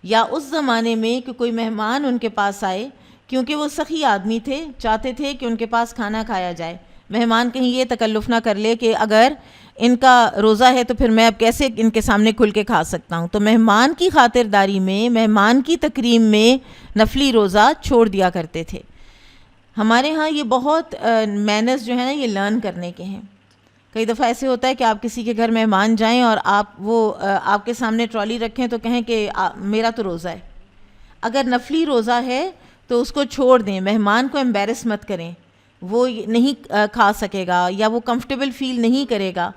یا اس زمانے میں کہ کوئی مہمان ان کے پاس آئے، کیونکہ وہ سخی آدمی تھے، چاہتے تھے کہ ان کے پاس کھانا کھایا جائے، مہمان کہیں یہ تکلف نہ کر لے کہ اگر ان کا روزہ ہے تو پھر میں اب کیسے ان کے سامنے کھل کے کھا سکتا ہوں، تو مہمان کی خاطرداری میں، مہمان کی تکریم میں نفلی روزہ چھوڑ دیا کرتے تھے۔ ہمارے ہاں یہ بہت مینرز جو ہیں نا یہ لرن کرنے کے ہیں۔ کئی دفعہ ایسے ہوتا ہے کہ آپ کسی کے گھر مہمان جائیں اور آپ کے سامنے ٹرالی رکھیں تو کہیں کہ میرا تو روزہ ہے۔ اگر نفلی روزہ ہے تو اس کو چھوڑ دیں، مہمان کو ایمبیرس مت کریں، وہ نہیں کھا سکے گا یا وہ کمفرٹیبل فیل نہیں کرے گا،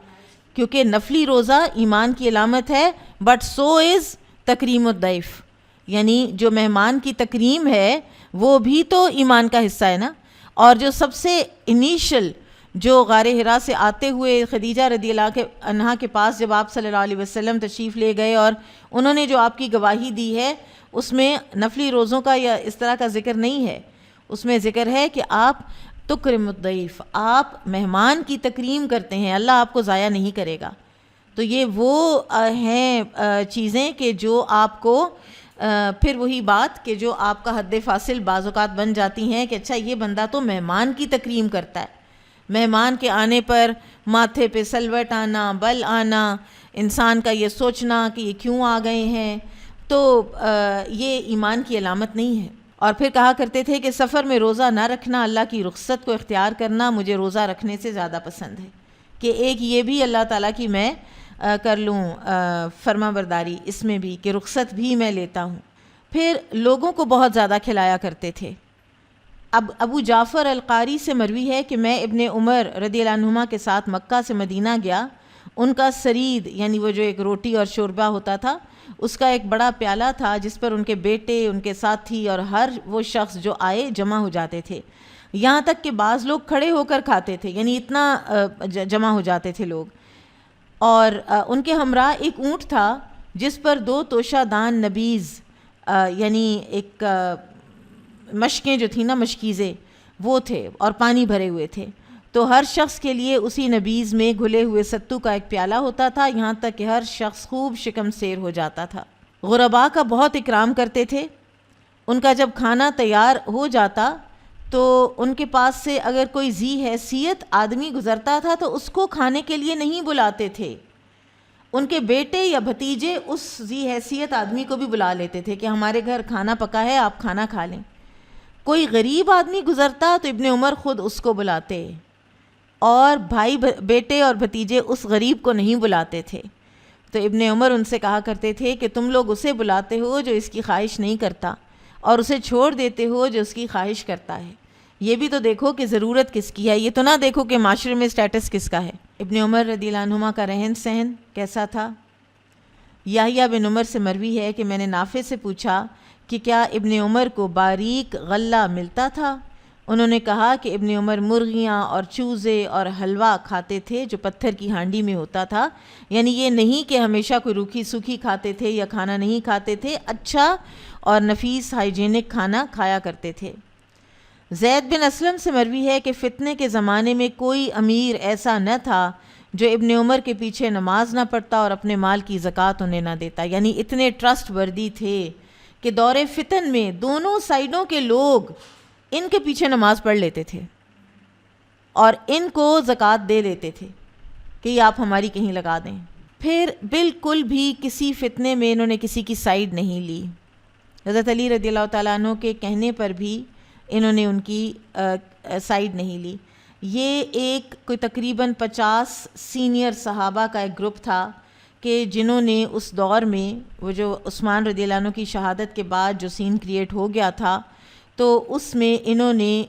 کیونکہ نفلی روزہ ایمان کی علامت ہے، بٹ سو از تکریم الضیف، یعنی جو مہمان کی تکریم ہے وہ بھی تو ایمان کا حصہ ہے نا۔ اور جو سب سے انیشل جو غار حرا سے آتے ہوئے خدیجہ رضی اللہ عنہا کے پاس جب آپ صلی اللہ علیہ وسلم تشریف لے گئے اور انہوں نے جو آپ کی گواہی دی ہے اس میں نفلی روزوں کا یا اس طرح کا ذکر نہیں ہے، اس میں ذکر ہے کہ آپ تکرم الضیف، آپ مہمان کی تکریم کرتے ہیں، اللہ آپ کو ضائع نہیں کرے گا۔ تو یہ وہ ہیں چیزیں کہ جو آپ کو پھر وہی بات کہ جو آپ کا حد فاصل بعض اوقات بن جاتی ہیں کہ اچھا یہ بندہ تو مہمان کی تکریم کرتا ہے، مہمان کے آنے پر ماتھے پہ سلوٹ آنا، بل آنا، انسان کا یہ سوچنا کہ یہ کیوں آ گئے ہیں، تو یہ ایمان کی علامت نہیں ہے۔ اور پھر کہا کرتے تھے کہ سفر میں روزہ نہ رکھنا اللہ کی رخصت کو اختیار کرنا مجھے روزہ رکھنے سے زیادہ پسند ہے، کہ ایک یہ بھی اللہ تعالیٰ کی میں کر لوں فرما برداری، اس میں بھی کہ رخصت بھی میں لیتا ہوں۔ پھر لوگوں کو بہت زیادہ کھلایا کرتے تھے۔ اب ابو جعفر القاری سے مروی ہے کہ میں ابن عمر رضی اللہ عنہما کے ساتھ مکہ سے مدینہ گیا، ان کا سرید یعنی وہ جو ایک روٹی اور شوربہ ہوتا تھا اس کا ایک بڑا پیالہ تھا جس پر ان کے بیٹے، ان کے ساتھی اور ہر وہ شخص جو آئے جمع ہو جاتے تھے، یہاں تک کہ بعض لوگ کھڑے ہو کر کھاتے تھے، یعنی اتنا جمع ہو جاتے تھے لوگ۔ اور ان کے ہمراہ ایک اونٹ تھا جس پر 2 توشہ دان نبیذ یعنی ایک مشکیں جو تھیں نا مشکیزیں وہ تھے اور پانی بھرے ہوئے تھے، تو ہر شخص کے لیے اسی نبیذ میں گھلے ہوئے ستو کا ایک پیالہ ہوتا تھا، یہاں تک کہ ہر شخص خوب شکم سیر ہو جاتا تھا۔ غرباء کا بہت اکرام کرتے تھے، ان کا جب کھانا تیار ہو جاتا تو ان کے پاس سے اگر کوئی ذی حیثیت آدمی گزرتا تھا تو اس کو کھانے کے لیے نہیں بلاتے تھے، ان کے بیٹے یا بھتیجے اس ذی حیثیت آدمی کو بھی بلا لیتے تھے کہ ہمارے گھر کھانا پکا ہے آپ کھانا کھا لیں۔ کوئی غریب آدمی گزرتا تو ابن عمر خود اس کو بلاتے، اور بھائی بیٹے اور بھتیجے اس غریب کو نہیں بلاتے تھے۔ تو ابن عمر ان سے کہا کرتے تھے کہ تم لوگ اسے بلاتے ہو جو اس کی خواہش نہیں کرتا، اور اسے چھوڑ دیتے ہو جو اس کی خواہش کرتا ہے۔ یہ بھی تو دیکھو کہ ضرورت کس کی ہے، یہ تو نہ دیکھو کہ معاشرے میں سٹیٹس کس کا ہے۔ ابن عمر رضی اللہ عنہما کا رہن سہن کیسا تھا؟ یحییٰ بن عمر سے مروی ہے کہ میں نے نافع سے پوچھا کہ کیا ابن عمر کو باریک غلہ ملتا تھا؟ انہوں نے کہا کہ ابن عمر مرغیاں اور چوزے اور حلوہ کھاتے تھے جو پتھر کی ہانڈی میں ہوتا تھا، یعنی یہ نہیں کہ ہمیشہ کوئی روکھی سوکھی کھاتے تھے یا کھانا نہیں کھاتے تھے، اچھا اور نفیس ہائیجینک کھانا کھایا کرتے تھے۔ زید بن اسلم سے مروی ہے کہ فتنے کے زمانے میں کوئی امیر ایسا نہ تھا جو ابن عمر کے پیچھے نماز نہ پڑھتا اور اپنے مال کی زکوٰۃ انہیں نہ دیتا، یعنی اتنے ٹرسٹ وردی تھے کہ دور فتن میں دونوں سائیڈوں کے لوگ ان کے پیچھے نماز پڑھ لیتے تھے اور ان کو زکوٰۃ دے دیتے تھے کہ یہ آپ ہماری کہیں لگا دیں۔ پھر بالکل بھی کسی فتنے میں انہوں نے کسی کی سائیڈ نہیں لی۔ حضرت علی رضی اللہ تعالیٰ عنہ کے کہنے پر بھی انہوں نے ان کی سائیڈ نہیں لی. یہ ایک کوئی تقریباً 50 سینئر صحابہ کا ایک گروپ تھا کہ جنہوں نے اس دور میں وہ جو عثمان رضی اللہ عنہ کی شہادت کے بعد جو سین کریٹ ہو گیا تھا، تو اس میں انہوں نے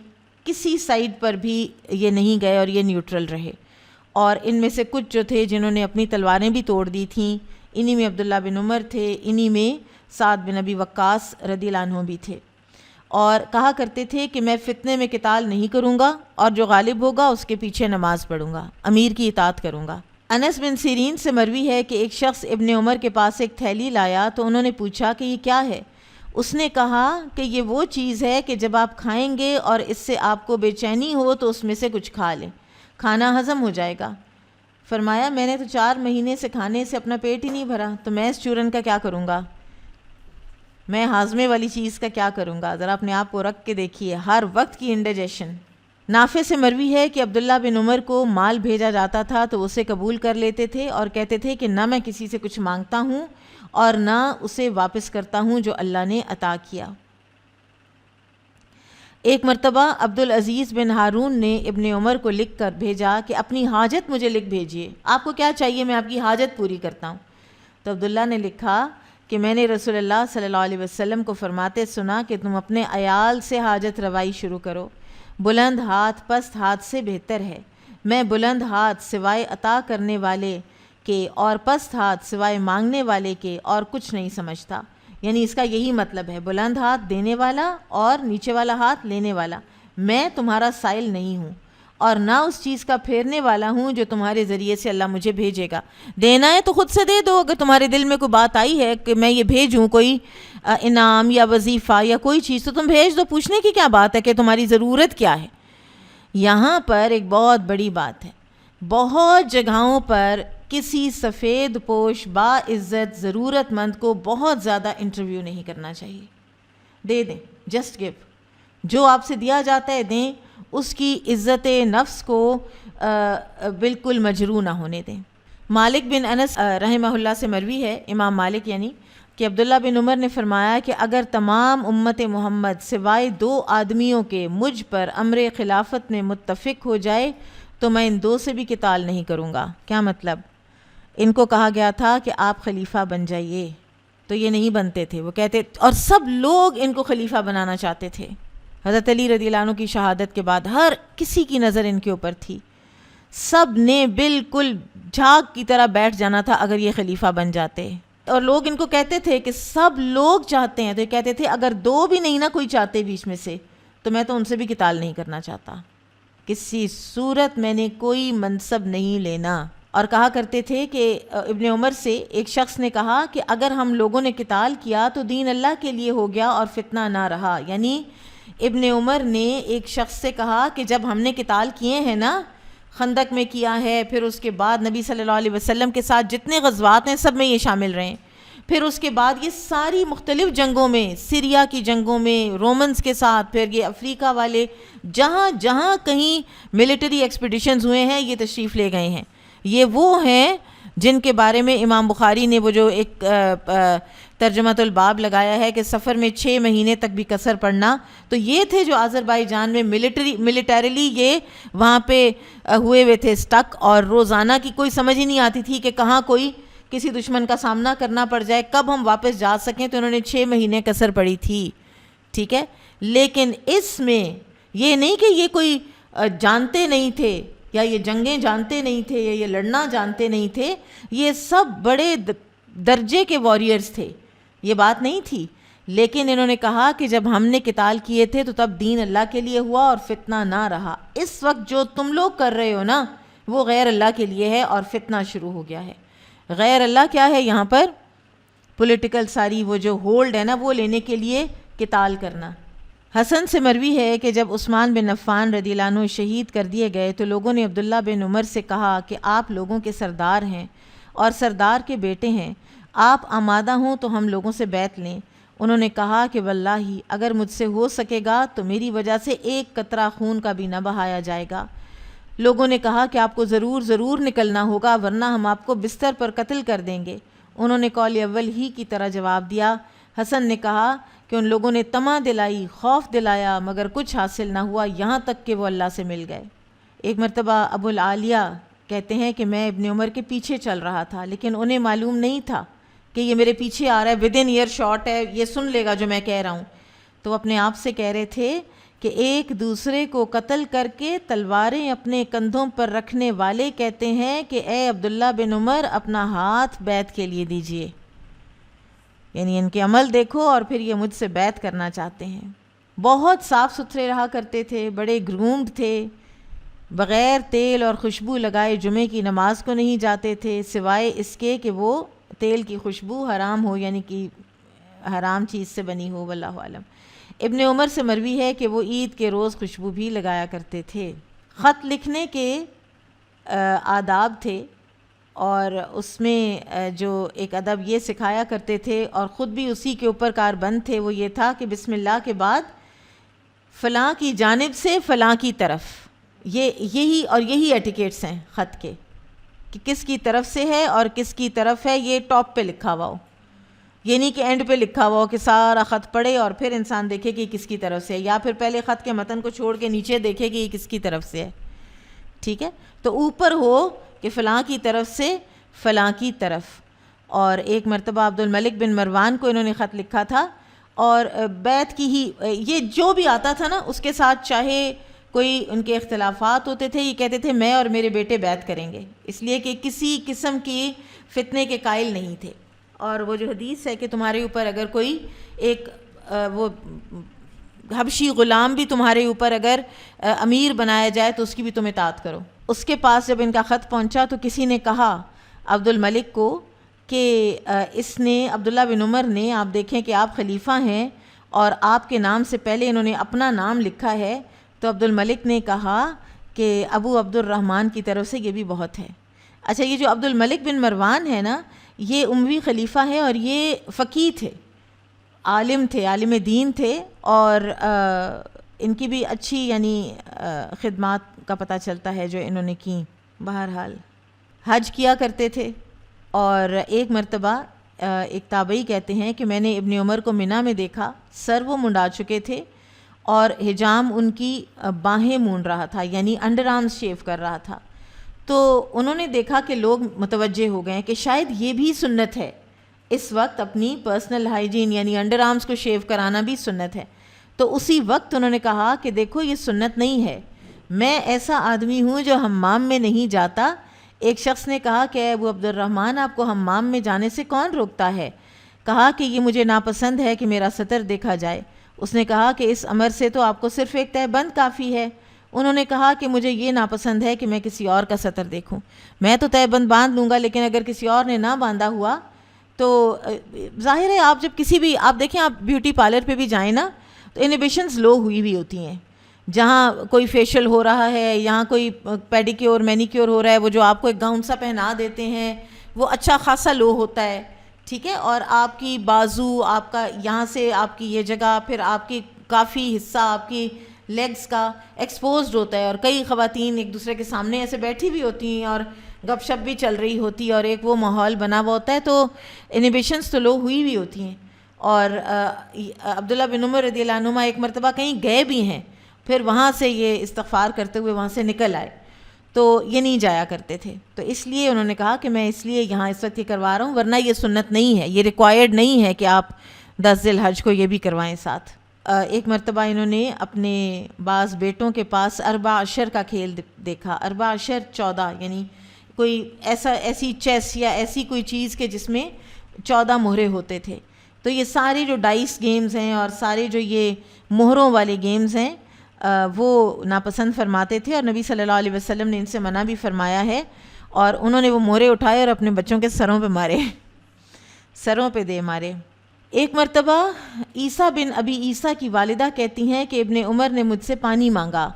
کسی سائیڈ پر بھی یہ نہیں گئے اور یہ نیوٹرل رہے. اور ان میں سے کچھ جو تھے جنہوں نے اپنی تلواریں بھی توڑ دی تھیں، انہی میں عبداللہ بن عمر تھے، انہی میں سعد بن ابی وقاص رضی اللہ عنہ بھی تھے. اور کہا کرتے تھے کہ میں فتنے میں قتال نہیں کروں گا، اور جو غالب ہوگا اس کے پیچھے نماز پڑھوں گا، امیر کی اطاعت کروں گا. انس بن سیرین سے مروی ہے کہ ایک شخص ابن عمر کے پاس ایک تھیلی لایا تو انہوں نے پوچھا کہ یہ کیا ہے؟ اس نے کہا کہ یہ وہ چیز ہے کہ جب آپ کھائیں گے اور اس سے آپ کو بے چینی ہو تو اس میں سے کچھ کھا لیں، کھانا ہضم ہو جائے گا. فرمایا میں نے تو 4 مہینے سے کھانے سے اپنا پیٹ ہی نہیں بھرا، تو میں اس چورن کا کیا کروں گا؟ میں ہاضمے والی چیز کا کیا کروں گا؟ ذرا اپنے آپ کو رکھ کے دیکھیے، ہر وقت کی انڈائجیشن. نافع سے مروی ہے کہ عبداللہ بن عمر کو مال بھیجا جاتا تھا تو اسے قبول کر لیتے تھے اور کہتے تھے کہ نہ میں کسی سے کچھ مانگتا ہوں اور نہ اسے واپس کرتا ہوں جو اللہ نے عطا کیا. ایک مرتبہ عبدالعزیز بن ہارون نے ابن عمر کو لکھ کر بھیجا کہ اپنی حاجت مجھے لکھ بھیجیے، آپ کو کیا چاہیے میں آپ کی حاجت پوری کرتا ہوں. تو عبداللہ نے لکھا کہ میں نے رسول اللہ صلی اللہ علیہ وسلم کو فرماتے سنا کہ تم اپنے عیال سے حاجت روائی شروع کرو، بلند ہاتھ پست ہاتھ سے بہتر ہے. میں بلند ہاتھ سوائے عطا کرنے والے کے اور پست ہاتھ سوائے مانگنے والے کے اور کچھ نہیں سمجھتا. یعنی اس کا یہی مطلب ہے، بلند ہاتھ دینے والا اور نیچے والا ہاتھ لینے والا. میں تمہارا سائل نہیں ہوں اور نہ اس چیز کا پھیرنے والا ہوں جو تمہارے ذریعے سے اللہ مجھے بھیجے گا. دینا ہے تو خود سے دے دو، اگر تمہارے دل میں کوئی بات آئی ہے کہ میں یہ بھیجوں کوئی انعام یا وظیفہ یا کوئی چیز تو تم بھیج دو. پوچھنے کی کیا بات ہے کہ تمہاری ضرورت کیا ہے؟ یہاں پر ایک بہت بڑی بات ہے، بہت جگہوں پر کسی سفید پوش باعزت ضرورت مند کو بہت زیادہ انٹرویو نہیں کرنا چاہیے. دے دیں، جسٹ گو، جو آپ سے دیا جاتا ہے دیں، اس کی عزت نفس کو بالکل مجروح نہ ہونے دیں. مالک بن انس رحمہ اللہ سے مروی ہے، امام مالک یعنی، کہ عبداللہ بن عمر نے فرمایا کہ اگر تمام امت محمد سوائے 2 آدمیوں کے مجھ پر امر خلافت میں متفق ہو جائے تو میں ان 2 سے بھی قتال نہیں کروں گا. کیا مطلب؟ ان کو کہا گیا تھا کہ آپ خلیفہ بن جائیے، تو یہ نہیں بنتے تھے. وہ کہتے، اور سب لوگ ان کو خلیفہ بنانا چاہتے تھے. حضرت علی رضی اللہ عنہ کی شہادت کے بعد ہر کسی کی نظر ان کے اوپر تھی، سب نے بالکل جھاگ کی طرح بیٹھ جانا تھا اگر یہ خلیفہ بن جاتے. اور لوگ ان کو کہتے تھے کہ سب لوگ چاہتے ہیں، تو یہ کہتے تھے اگر 2 بھی نہیں نا کوئی چاہتے بیچ میں سے تو میں تو ان سے بھی قتال نہیں کرنا چاہتا، کسی صورت میں نے کوئی منصب نہیں لینا. اور کہا کرتے تھے کہ ابن عمر سے ایک شخص نے کہا کہ اگر ہم لوگوں نے قتال کیا تو دین اللہ کے لیے ہو گیا اور فتنہ نہ رہا. یعنی ابن عمر نے ایک شخص سے کہا کہ جب ہم نے قتال کیے ہیں نا، خندق میں کیا ہے، پھر اس کے بعد نبی صلی اللہ علیہ وسلم کے ساتھ جتنے غزوات ہیں سب میں یہ شامل رہے ہیں، پھر اس کے بعد یہ ساری مختلف جنگوں میں، سیریا کی جنگوں میں رومنز کے ساتھ، پھر یہ افریقہ والے، جہاں جہاں کہیں ملٹری ایکسپیڈیشنز ہوئے ہیں یہ تشریف لے گئے ہیں. یہ وہ ہیں جن کے بارے میں امام بخاری نے وہ جو ایک ترجمۃ الباب لگایا ہے کہ سفر میں 6 مہینے تک بھی قصر پڑنا، تو یہ تھے جو آذربائیجان میں ملیٹریلی یہ وہاں پہ ہوئے ہوئے تھے سٹک، اور روزانہ کی کوئی سمجھ ہی نہیں آتی تھی کہ کہاں کوئی کسی دشمن کا سامنا کرنا پڑ جائے، کب ہم واپس جا سکیں. تو انہوں نے 6 مہینے قصر پڑی تھی، ٹھیک ہے. لیکن اس میں یہ نہیں کہ یہ کوئی جانتے نہیں تھے یا یہ جنگیں جانتے نہیں تھے یا یہ لڑنا جانتے نہیں تھے، یہ سب بڑے درجے کے واریئرز تھے، یہ بات نہیں تھی. لیکن انہوں نے کہا کہ جب ہم نے قتال کیے تھے تو تب دین اللہ کے لیے ہوا اور فتنہ نہ رہا. اس وقت جو تم لوگ کر رہے ہو نا وہ غیر اللہ کے لیے ہے اور فتنہ شروع ہو گیا ہے. غیر اللہ کیا ہے یہاں پر؟ پولیٹیکل ساری وہ جو ہولڈ ہے نا وہ لینے کے لیے قتال کرنا. حسن سے مروی ہے کہ جب عثمان بن عفان رضی اللہ عنہ شہید کر دیے گئے تو لوگوں نے عبداللہ بن عمر سے کہا کہ آپ لوگوں کے سردار ہیں اور سردار کے بیٹے ہیں، آپ آمادہ ہوں تو ہم لوگوں سے بیعت لیں. انہوں نے کہا کہ واللہ اگر مجھ سے ہو سکے گا تو میری وجہ سے ایک قطرہ خون کا بھی نہ بہایا جائے گا. لوگوں نے کہا کہ آپ کو ضرور نکلنا ہوگا ورنہ ہم آپ کو بستر پر قتل کر دیں گے. انہوں نے قول اول ہی کی طرح جواب دیا، حسن نے کہا کہ ان لوگوں نے طمع دلائی، خوف دلایا، مگر کچھ حاصل نہ ہوا، یہاں تک کہ وہ اللہ سے مل گئے۔ ایک مرتبہ ابو العالیہ کہتے ہیں کہ میں ابن عمر کے پیچھے چل رہا تھا، لیکن انہیں معلوم نہیں تھا کہ یہ میرے پیچھے آ رہا ہے، ود ان ایئر شاٹ ہے، یہ سن لے گا جو میں کہہ رہا ہوں۔ تو وہ اپنے آپ سے کہہ رہے تھے کہ ایک دوسرے کو قتل کر کے تلواریں اپنے کندھوں پر رکھنے والے کہتے ہیں کہ اے عبداللہ بن عمر اپنا ہاتھ بیعت کے لیے دیجئے، یعنی ان کے عمل دیکھو اور پھر یہ مجھ سے بیعت کرنا چاہتے ہیں۔ بہت صاف ستھرے رہا کرتے تھے، بڑے گرومڈ تھے، بغیر تیل اور خوشبو لگائے جمعے کی نماز کو نہیں جاتے تھے، سوائے اس کے کہ وہ تیل کی خوشبو حرام ہو، یعنی کہ حرام چیز سے بنی ہو، واللہ عالم۔ ابن عمر سے مروی ہے کہ وہ عید کے روز خوشبو بھی لگایا کرتے تھے۔ خط لکھنے کے آداب تھے، اور اس میں جو ایک ادب یہ سکھایا کرتے تھے اور خود بھی اسی کے اوپر کاربند تھے، وہ یہ تھا کہ بسم اللہ کے بعد فلاں کی جانب سے فلاں کی طرف، یہی ایٹیکیٹس ہیں خط کے، کہ کس کی طرف سے ہے اور کس کی طرف ہے، یہ ٹاپ پہ لکھا ہوا ہو، یہ نہیں کہ اینڈ پہ لکھا ہوا ہو کہ سارا خط پڑھے اور پھر انسان دیکھے کہ کس کی طرف سے ہے، یا پھر پہلے خط کے متن کو چھوڑ کے نیچے دیکھے کہ یہ کس کی طرف سے ہے، ٹھیک ہے؟ تو اوپر ہو کہ فلاں کی طرف سے فلاں کی طرف۔ اور ایک مرتبہ عبد الملک بن مروان کو انہوں نے خط لکھا تھا، اور بیعت کی ہی یہ جو بھی آتا تھا نا اس کے ساتھ چاہے کوئی ان کے اختلافات ہوتے تھے، یہ کہتے تھے میں اور میرے بیٹے بیعت کریں گے، اس لیے کہ کسی قسم کی فتنے کے قائل نہیں تھے۔ اور وہ جو حدیث ہے کہ تمہارے اوپر اگر کوئی ایک وہ حبشی غلام بھی تمہارے اوپر اگر امیر بنایا جائے تو اس کی بھی تم اطاعت کرو۔ اس کے پاس جب ان کا خط پہنچا تو کسی نے کہا عبد الملک کو کہ اس نے عبداللہ بن عمر نے، آپ دیکھیں کہ آپ خلیفہ ہیں اور آپ کے نام سے پہلے انہوں نے اپنا نام لکھا ہے، تو عبد الملک نے کہا کہ ابو عبد الرحمن کی طرف سے یہ بھی بہت ہے۔ اچھا، یہ جو عبد الملک بن مروان ہے نا، یہ اموی خلیفہ ہے اور یہ فقیہ تھے، عالم تھے، عالم دین تھے، اور ان کی بھی اچھی یعنی خدمات کا پتہ چلتا ہے جو انہوں نے کی۔ بہرحال حج کیا کرتے تھے، اور ایک مرتبہ ایک تابعی کہتے ہیں کہ میں نے ابن عمر کو منی میں دیکھا، سر وہ منڈا چکے تھے اور حجام ان کی باہیں مونڈ رہا تھا، یعنی انڈر آرمز شیو کر رہا تھا۔ تو انہوں نے دیکھا کہ لوگ متوجہ ہو گئے کہ شاید یہ بھی سنت ہے، اس وقت اپنی پرسنل ہائیجین یعنی انڈر آرمز کو شیو کرانا بھی سنت ہے۔ تو اسی وقت انہوں نے کہا کہ دیکھو یہ سنت نہیں ہے، میں ایسا آدمی ہوں جو حمام میں نہیں جاتا۔ ایک شخص نے کہا کہ ابو عبد الرحمن آپ کو حمام میں جانے سے کون روکتا ہے؟ کہا کہ یہ مجھے ناپسند ہے کہ میرا سطر دیکھا جائے۔ اس نے کہا کہ اس امر سے تو آپ کو صرف ایک تہہ بند کافی ہے۔ انہوں نے کہا کہ مجھے یہ ناپسند ہے کہ میں کسی اور کا سطر دیکھوں، میں تو تہہ بند باندھ لوں گا، لیکن اگر کسی اور نے نہ باندھا ہوا تو ظاہر ہے آپ جب کسی بھی، آپ دیکھیں آپ بیوٹی پارلر پہ بھی جائیں نا تو انہیبیشنز لو ہوئی بھی ہوتی ہیں، جہاں کوئی فیشل ہو رہا ہے، یہاں کوئی پیڈیکیور مینیکیور ہو رہا ہے، وہ جو آپ کو ایک گاؤن سا پہنا دیتے ہیں وہ اچھا خاصا لو ہوتا ہے، ٹھیک ہے، اور آپ کی بازو، آپ کا یہاں سے آپ کی یہ جگہ، پھر آپ کی کافی حصہ آپ کی لیگز کا ایکسپوزڈ ہوتا ہے، اور کئی خواتین ایک دوسرے کے سامنے ایسے بیٹھی بھی ہوتی ہیں اور گپ شپ بھی چل رہی ہوتی ہے اور ایک وہ ماحول بنا ہوا ہوتا ہے، تو انہیبیشنز تو لو ہوئی بھی ہوتی ہیں۔ اور عبداللہ بن عمر رضی اللہ عنہما ایک مرتبہ کہیں گئے بھی ہیں، پھر وہاں سے یہ استغفار کرتے ہوئے وہاں سے نکل آئے، تو یہ نہیں جایا کرتے تھے، تو اس لیے انہوں نے کہا کہ میں اس لیے یہاں اس وقت یہ کروا رہا ہوں، ورنہ یہ سنت نہیں ہے، یہ ریکوائرڈ نہیں ہے کہ آپ 10 ذی الحج کو یہ بھی کروائیں ساتھ۔ ایک مرتبہ انہوں نے اپنے بعض بیٹوں کے پاس 14 کا کھیل دیکھا، 14 یعنی کوئی ایسی چیس یا ایسی کوئی چیز کہ جس میں 14 مہرے ہوتے تھے، تو یہ سارے جو ڈائس گیمز ہیں اور سارے جو یہ مہروں والے گیمز ہیں وہ ناپسند فرماتے تھے، اور نبی صلی اللہ علیہ وسلم نے ان سے منع بھی فرمایا ہے، اور انہوں نے وہ مہرے اٹھائے اور اپنے بچوں کے سروں پہ مارے، سروں پہ دے مارے۔ ایک مرتبہ عیسیٰ بن ابی عیسیٰ کی والدہ کہتی ہیں کہ ابن عمر نے مجھ سے پانی مانگا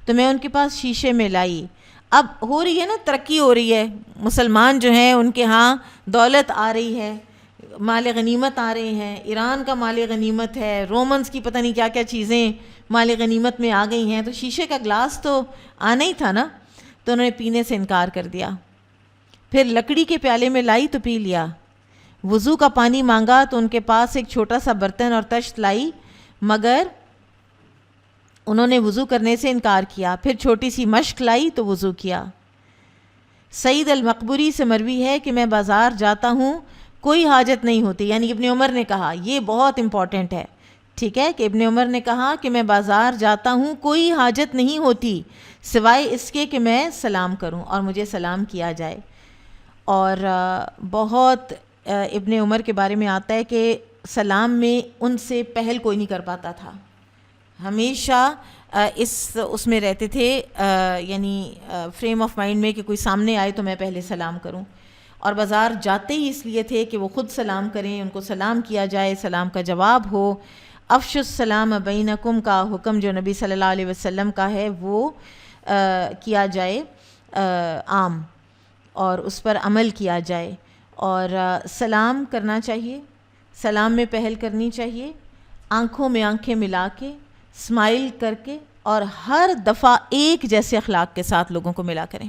تو میں ان کے پاس شیشے میں لائی۔ اب ہو رہی ہے نا، ترقی ہو رہی ہے، مسلمان جو ہیں ان کے ہاں دولت آ رہی ہے، مال غنیمت آ رہے ہیں، ایران کا مال غنیمت ہے، رومنز کی پتہ نہیں کیا کیا چیزیں مال غنیمت میں آ گئی ہیں، تو شیشے کا گلاس تو آنا ہی تھا نا، تو انہوں نے پینے سے انکار کر دیا۔ پھر لکڑی کے پیالے میں لائی تو پی لیا، وضو کا پانی مانگا تو ان کے پاس ایک چھوٹا سا برتن اور تشت لائی، مگر انہوں نے وضو کرنے سے انکار کیا. پھر چھوٹی سی مشق لائی تو وضو کیا. سعید المقبری سے مروی ہے کہ میں بازار جاتا ہوں کوئی حاجت نہیں ہوتی، یعنی ابن عمر نے کہا، یہ بہت امپورٹنٹ ہے، ٹھیک ہے، کہ ابن عمر نے کہا کہ میں بازار جاتا ہوں کوئی حاجت نہیں ہوتی سوائے اس کے کہ میں سلام کروں اور مجھے سلام کیا جائے. اور بہت ابن عمر کے بارے میں آتا ہے کہ سلام میں ان سے پہل کوئی نہیں کر پاتا تھا، ہمیشہ اس میں رہتے تھے، یعنی فریم آف مائنڈ میں کہ کوئی سامنے آئے تو میں پہلے سلام کروں. اور بازار جاتے ہی اس لیے تھے کہ وہ خود سلام کریں، ان کو سلام کیا جائے، سلام کا جواب ہو. افش السلام بینکم کا حکم جو نبی صلی اللہ علیہ وسلم کا ہے وہ کیا جائے عام، اور اس پر عمل کیا جائے. اور سلام کرنا چاہیے، سلام میں پہل کرنی چاہیے، آنکھوں میں آنکھیں ملا کے، اسمائل کر کے، اور ہر دفعہ ایک جیسے اخلاق کے ساتھ لوگوں کو ملا کریں.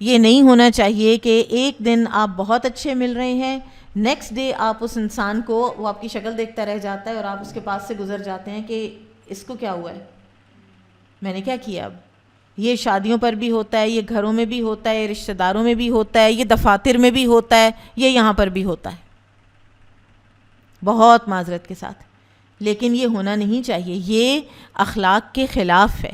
یہ نہیں ہونا چاہیے کہ ایک دن آپ بہت اچھے مل رہے ہیں، نیکسٹ ڈے آپ اس انسان کو، وہ آپ کی شکل دیکھتا رہ جاتا ہے اور آپ اس کے پاس سے گزر جاتے ہیں کہ اس کو کیا ہوا ہے، میں نے کیا کیا. اب یہ شادیوں پر بھی ہوتا ہے، یہ گھروں میں بھی ہوتا ہے، یہ رشتہ داروں میں بھی ہوتا ہے، یہ دفاتر میں بھی ہوتا ہے، یہ یہاں پر بھی ہوتا ہے، بہت معذرت کے ساتھ. لیکن یہ ہونا نہیں چاہیے، یہ اخلاق کے خلاف ہے.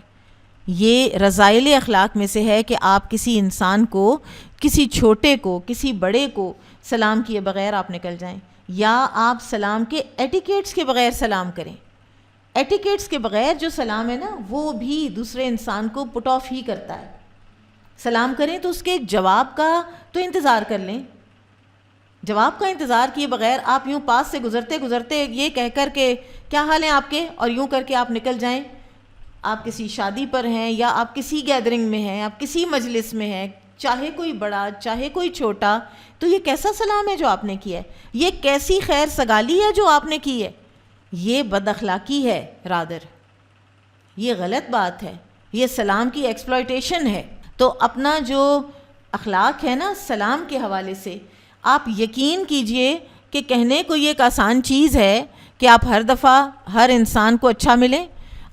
یہ رذائل اخلاق میں سے ہے کہ آپ کسی انسان کو، کسی چھوٹے کو، کسی بڑے کو سلام کیے بغیر آپ نکل جائیں، یا آپ سلام کے ایٹیکیٹس کے بغیر سلام کریں. ایٹیکیٹس کے بغیر جو سلام ہے نا وہ بھی دوسرے انسان کو پٹ آف ہی کرتا ہے. سلام کریں تو اس کے جواب کا تو انتظار کر لیں. جواب کا انتظار کیے بغیر آپ یوں پاس سے گزرتے گزرتے یہ کہہ کر کے کیا حال ہیں آپ کے، اور یوں کر کے آپ نکل جائیں. آپ کسی شادی پر ہیں یا آپ کسی گیدرنگ میں ہیں، آپ کسی مجلس میں ہیں، چاہے کوئی بڑا چاہے کوئی چھوٹا، تو یہ کیسا سلام ہے جو آپ نے کیا ہے؟ یہ کیسی خیر سگالی ہے جو آپ نے کی ہے؟ یہ بد اخلاقی ہے رادر، یہ غلط بات ہے، یہ سلام کی ایکسپلائٹیشن ہے. تو اپنا جو اخلاق ہے نا سلام کے حوالے سے، آپ یقین کیجئے کہ کہنے کو یہ ایک آسان چیز ہے کہ آپ ہر دفعہ ہر انسان کو اچھا ملیں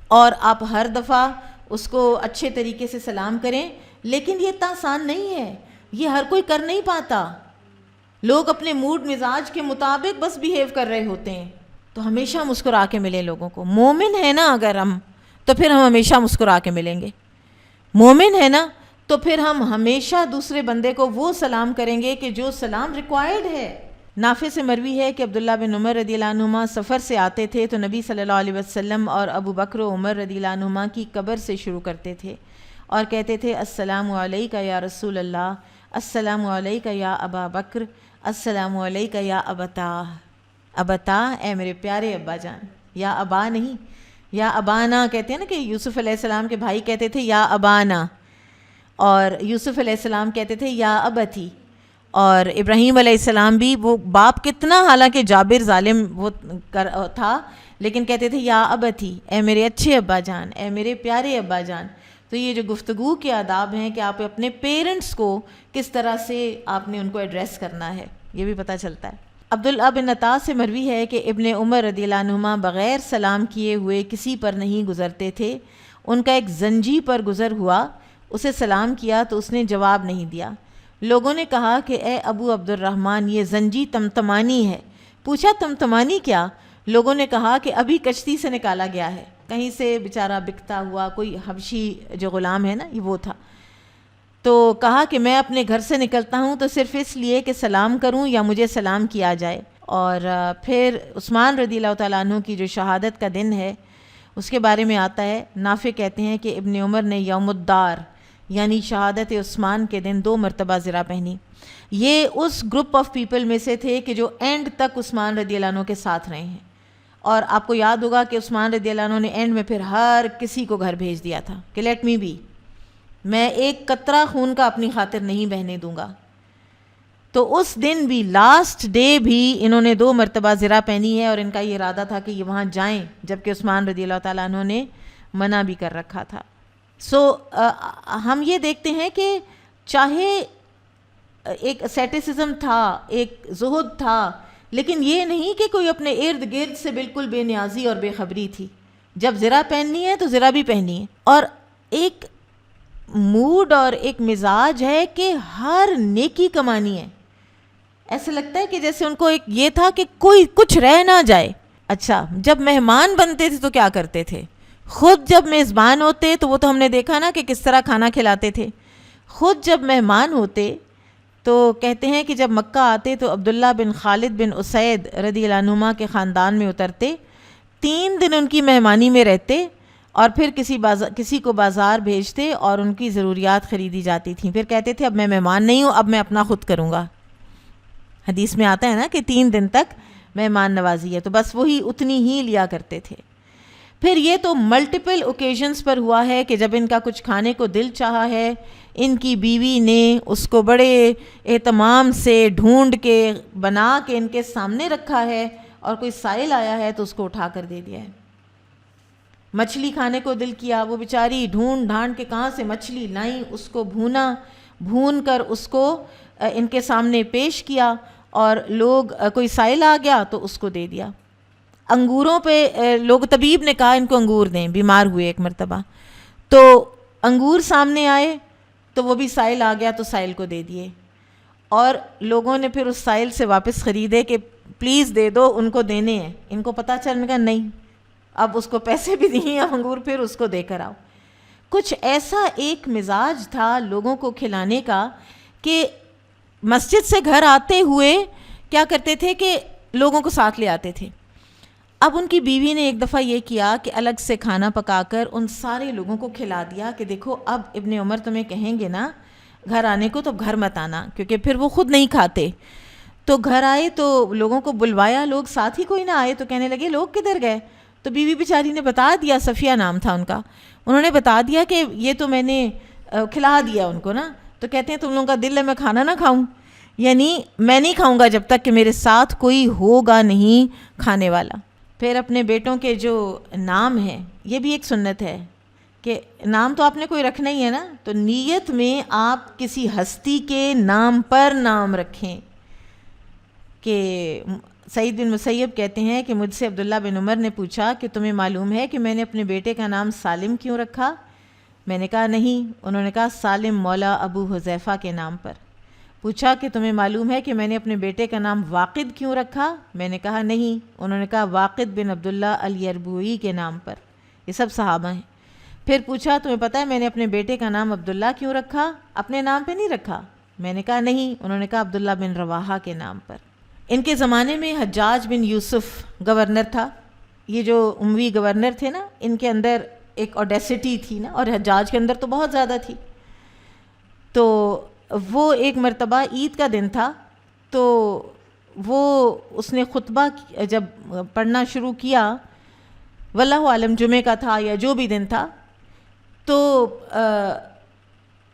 اور آپ ہر دفعہ اس کو اچھے طریقے سے سلام کریں، لیکن یہ اتنا آسان نہیں ہے، یہ ہر کوئی کر نہیں پاتا. لوگ اپنے موڈ مزاج کے مطابق بس بیہیو کر رہے ہوتے ہیں. تو ہمیشہ مسکرا کے ملیں لوگوں کو. مومن ہے نا اگر ہم، تو پھر ہم ہمیشہ مسکرا کے ملیں گے. مومن ہے نا تو پھر ہم ہمیشہ دوسرے بندے کو وہ سلام کریں گے کہ جو سلام ریکوائرڈ ہے. نافع سے مروی ہے کہ عبداللہ بن عمر رضی اللہ عنہما سفر سے آتے تھے تو نبی صلی اللہ علیہ وسلم اور ابو بکر و عمر رضی اللہ عنہما کی قبر سے شروع کرتے تھے اور کہتے تھے السلام علیکہ یا رسول اللہ، السلام علیکہ یا ابا بکر، السلام علیکہ یا ابتا. ابتا اے میرے پیارے ابا جان، یا ابا نہیں، یا ابانا کہتے ہیں نا، کہ یوسف علیہ السلام کے بھائی کہتے تھے یا ابانا، اور یوسف علیہ السلام کہتے تھے یا ابتی. اور ابراہیم علیہ السلام بھی، وہ باپ کتنا حالانکہ جابر ظالم وہ تھا، لیکن کہتے تھے یا ابتی، اے میرے اچھے ابا جان، اے میرے پیارے ابا جان. تو یہ جو گفتگو کے آداب ہیں کہ آپ اپنے پیرنٹس کو کس طرح سے آپ نے ان کو ایڈریس کرنا ہے، یہ بھی پتہ چلتا ہے. عبداللہ بن عطاء سے مروی ہے کہ ابن عمر رضی اللہ عنہما بغیر سلام کیے ہوئے کسی پر نہیں گزرتے تھے. ان کا ایک زنجی پر گزر ہوا، اسے سلام کیا تو اس نے جواب نہیں دیا. لوگوں نے کہا کہ اے ابو عبد الرحمن، یہ زنجی تمتمانی ہے. پوچھا تمتمانی کیا؟ لوگوں نے کہا کہ ابھی کشتی سے نکالا گیا ہے، کہیں سے بیچارہ بکتا ہوا کوئی حبشی جو غلام ہے نا، یہ وہ تھا. تو کہا کہ میں اپنے گھر سے نکلتا ہوں تو صرف اس لیے کہ سلام کروں یا مجھے سلام کیا جائے. اور پھر عثمان رضی اللہ تعالیٰ عنہ کی جو شہادت کا دن ہے اس کے بارے میں آتا ہے. نافع کہتے ہیں کہ ابن عمر نے یوم الدار یعنی شہادت عثمان کے دن 2 مرتبہ زرہ پہنی. یہ اس گروپ آف پیپل میں سے تھے کہ جو اینڈ تک عثمان رضی اللہ عنہ کے ساتھ رہے ہیں. اور آپ کو یاد ہوگا کہ عثمان رضی اللہ عنہ نے اینڈ میں پھر ہر کسی کو گھر بھیج دیا تھا کہ لیٹ می بی، میں ایک قطرہ خون کا اپنی خاطر نہیں بہنے دوں گا. تو اس دن بھی، لاسٹ ڈے بھی، انہوں نے 2 مرتبہ زرہ پہنی ہے اور ان کا یہ ارادہ تھا کہ یہ وہاں جائیں، جبکہ عثمان رضی اللہ تعالیٰ عنہ نے منع بھی کر رکھا تھا. ہم یہ دیکھتے ہیں کہ چاہے ایک اسیٹسزم تھا، ایک زہد تھا، لیکن یہ نہیں کہ کوئی اپنے ارد گرد سے بالکل بے نیازی اور بے خبری تھی. جب زرہ پہننی ہے تو زرہ بھی پہنی ہے. اور ایک موڈ اور ایک مزاج ہے کہ ہر نیکی کمانی ہے. ایسا لگتا ہے کہ جیسے ان کو ایک یہ تھا کہ کوئی کچھ رہ نہ جائے. اچھا، جب مہمان بنتے تھے تو کیا کرتے تھے؟ خود جب میزبان ہوتے تو وہ تو ہم نے دیکھا نا کہ کس طرح کھانا کھلاتے تھے. خود جب مہمان ہوتے تو کہتے ہیں کہ جب مکہ آتے تو عبداللہ بن خالد بن اسید رضی اللہ عنہما کے خاندان میں اترتے، 3 دن ان کی مہمانی میں رہتے، اور پھر کسی کو بازار بھیجتے اور ان کی ضروریات خریدی جاتی تھیں. پھر کہتے تھے اب میں مہمان نہیں ہوں، اب میں اپنا خود کروں گا. حدیث میں آتا ہے نا کہ 3 دن تک مہمان نوازی ہے، تو بس وہی اتنی ہی لیا کرتے تھے. پھر یہ تو ملٹیپل اوکیزنز پر ہوا ہے کہ جب ان کا کچھ کھانے کو دل چاہا ہے، ان کی بیوی نے اس کو بڑے اہتمام سے ڈھونڈ کے بنا کے ان کے سامنے رکھا ہے، اور کوئی سائل آیا ہے تو اس کو اٹھا کر دے دیا ہے. مچھلی کھانے کو دل کیا، وہ بیچاری ڈھونڈ ڈھانڈ کے کہاں سے مچھلی لائیں، اس کو بھون کر اس کو ان کے سامنے پیش کیا، اور کوئی سائل آ گیا تو اس کو دے دیا. انگوروں پہ طبیب نے کہا ان کو انگور دیں، بیمار ہوئے ایک مرتبہ، تو انگور سامنے آئے تو وہ بھی سائل آ گیا تو سائل کو دے دیے. اور لوگوں نے پھر اس سائل سے واپس خریدے کہ پلیز دے دو، ان کو دینے ہیں. ان کو پتہ چلنے کا نہیں، اب اس کو پیسے بھی دیے، انگور پھر اس کو دے کر آؤ. کچھ ایسا ایک مزاج تھا لوگوں کو کھلانے کا کہ مسجد سے گھر آتے ہوئے کیا کرتے تھے کہ لوگوں کو ساتھ لے آتے تھے. اب ان کی بیوی نے ایک دفعہ یہ کیا کہ الگ سے کھانا پکا کر ان سارے لوگوں کو کھلا دیا کہ دیکھو اب ابن عمر تمہیں کہیں گے نا گھر آنے کو تو گھر مت آنا، کیونکہ پھر وہ خود نہیں کھاتے. تو گھر آئے تو لوگوں کو بلوایا، لوگ ساتھ ہی کوئی نہ آئے تو کہنے لگے لوگ کدھر گئے؟ تو بیوی بیچاری نے بتا دیا، صفیہ نام تھا ان کا، انہوں نے بتا دیا کہ یہ تو میں نے کھلا دیا ان کو نا. تو کہتے ہیں تم لوگوں کا دل ہے میں کھانا نہ کھاؤں، یعنی میں نہیں کھاؤں گا جب تک کہ میرے ساتھ کوئی ہوگا نہیں کھانے والا. پھر اپنے بیٹوں کے جو نام ہیں، یہ بھی ایک سنت ہے کہ نام تو آپ نے کوئی رکھنا ہی ہے نا، تو نیت میں آپ کسی ہستی کے نام پر نام رکھیں. کہ سعید بن مسیب کہتے ہیں کہ مجھ سے عبداللہ بن عمر نے پوچھا کہ تمہیں معلوم ہے کہ میں نے اپنے بیٹے کا نام سالم کیوں رکھا؟ میں نے کہا نہیں. انہوں نے کہا سالم مولا ابو حذیفہ کے نام پر. پوچھا کہ تمہیں معلوم ہے کہ میں نے اپنے بیٹے کا نام واقد کیوں رکھا؟ میں نے کہا نہیں. انہوں نے کہا واقد بن عبداللہ الیربوئی کے نام پر. یہ سب صحابہ ہیں. پھر پوچھا تمہیں پتہ ہے میں نے اپنے بیٹے کا نام عبداللہ کیوں رکھا؟ اپنے نام پہ نہیں رکھا. میں نے کہا نہیں. انہوں نے کہا عبداللہ بن رواحہ کے نام پر. ان کے زمانے میں حجاج بن یوسف گورنر تھا. یہ جو اموی گورنر تھے نا، ان کے اندر ایک اوڈیسٹی تھی نا، اور حجاج کے اندر تو بہت زیادہ تھی. تو وہ ایک مرتبہ عید کا دن تھا، تو اس نے خطبہ جب پڑھنا شروع کیا، واللہ عالم جمعہ کا تھا یا جو بھی دن تھا، تو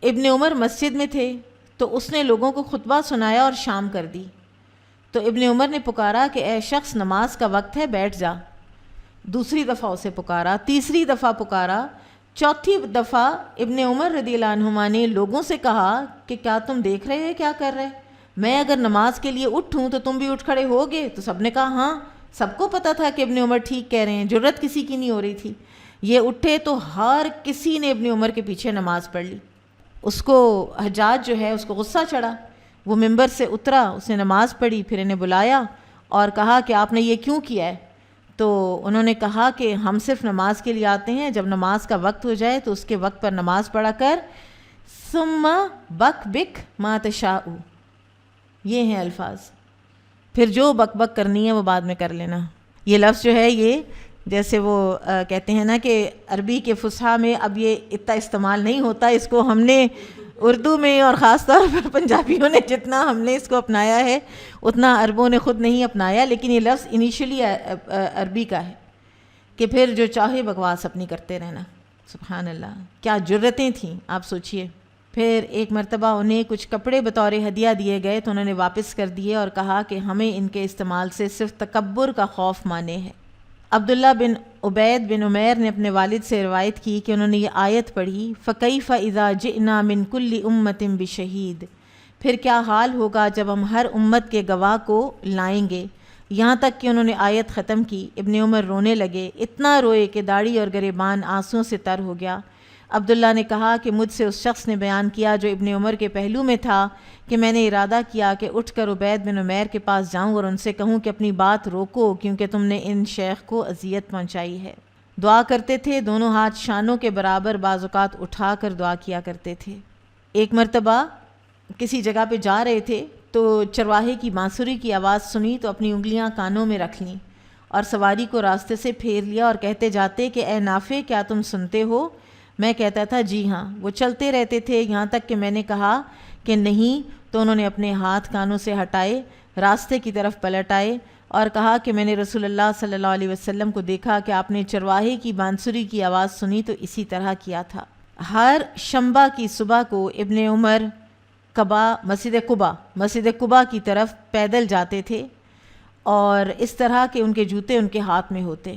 ابن عمر مسجد میں تھے، تو اس نے لوگوں کو خطبہ سنایا اور شام کر دی. تو ابن عمر نے پکارا کہ اے شخص نماز کا وقت ہے بیٹھ جا. دوسری دفعہ اسے پکارا، تیسری دفعہ پکارا، چوتھی دفعہ ابن عمر رضی اللہ عنہما نے لوگوں سے کہا کہ کیا تم دیکھ رہے ہیں کیا کر رہے؟ میں اگر نماز کے لیے اٹھوں تو تم بھی اٹھ کھڑے ہوگے؟ تو سب نے کہا ہاں. سب کو پتہ تھا کہ ابن عمر ٹھیک کہہ رہے ہیں، جرت کسی کی نہیں ہو رہی تھی. یہ اٹھے تو ہر کسی نے ابن عمر کے پیچھے نماز پڑھ لی. اس کو حجاج جو ہے اس کو غصہ چڑھا، وہ ممبر سے اترا، اس نے نماز پڑھی، پھر انہیں بلایا اور کہا کہ آپ نے یہ کیوں کیا ہے؟ تو انہوں نے کہا کہ ہم صرف نماز کے لیے آتے ہیں، جب نماز کا وقت ہو جائے تو اس کے وقت پر نماز پڑھا کر ثم بک بک ما تشاء، یہ ہیں الفاظ، پھر جو بک بک کرنی ہے وہ بعد میں کر لینا. یہ لفظ جو ہے یہ جیسے وہ کہتے ہیں نا کہ عربی کے فصحا میں اب یہ اتنا استعمال نہیں ہوتا، اس کو ہم نے اردو میں اور خاص طور پر پنجابیوں نے جتنا ہم نے اس کو اپنایا ہے اتنا عربوں نے خود نہیں اپنایا، لیکن یہ لفظ انیشلی عربی کا ہے کہ پھر جو چاہے بکواس اپنی کرتے رہنا. سبحان اللہ، کیا جرتیں تھیں آپ سوچئے. پھر ایک مرتبہ انہیں کچھ کپڑے بطور ہدیہ دیے گئے تو انہوں نے واپس کر دیے اور کہا کہ ہمیں ان کے استعمال سے صرف تکبر کا خوف مانے ہے. عبداللہ بن عبید بن عمیر نے اپنے والد سے روایت کی کہ انہوں نے یہ آیت پڑھی فَكَيْفَ إِذَا جِئْنَا مِن كُلِّ أُمَّةٍ بِشَهِيدٍ. پھر کیا حال ہوگا جب ہم ہر امت کے گواہ کو لائیں گے، یہاں تک کہ انہوں نے آیت ختم کی۔ ابن عمر رونے لگے، اتنا روئے کہ داڑھی اور گریبان آنسوؤں سے تر ہو گیا۔ عبداللہ نے کہا کہ مجھ سے اس شخص نے بیان کیا جو ابن عمر کے پہلو میں تھا کہ میں نے ارادہ کیا کہ اٹھ کر عبید بن عمیر کے پاس جاؤں اور ان سے کہوں کہ اپنی بات روکو، کیونکہ تم نے ان شیخ کو اذیت پہنچائی ہے۔ دعا کرتے تھے، دونوں ہاتھ شانوں کے برابر بعض اوقات اٹھا کر دعا کیا کرتے تھے۔ ایک مرتبہ کسی جگہ پہ جا رہے تھے تو چرواہے کی بانسری کی آواز سنی تو اپنی انگلیاں کانوں میں رکھ لیں اور سواری کو راستے سے پھیر لیا اور کہتے جاتے کہ اے نافع، کیا تم سنتے ہو؟ میں کہتا تھا جی ہاں۔ وہ چلتے رہتے تھے یہاں تک کہ میں نے کہا کہ نہیں، تو انہوں نے اپنے ہاتھ کانوں سے ہٹائے، راستے کی طرف پلٹ آئے اور کہا کہ میں نے رسول اللہ صلی اللہ علیہ وسلم کو دیکھا کہ آپ نے چرواہے کی بانسری کی آواز سنی تو اسی طرح کیا تھا۔ ہر شنبہ کی صبح کو ابن عمر مسجد قباء کی طرف پیدل جاتے تھے اور اس طرح کہ ان کے جوتے ان کے ہاتھ میں ہوتے۔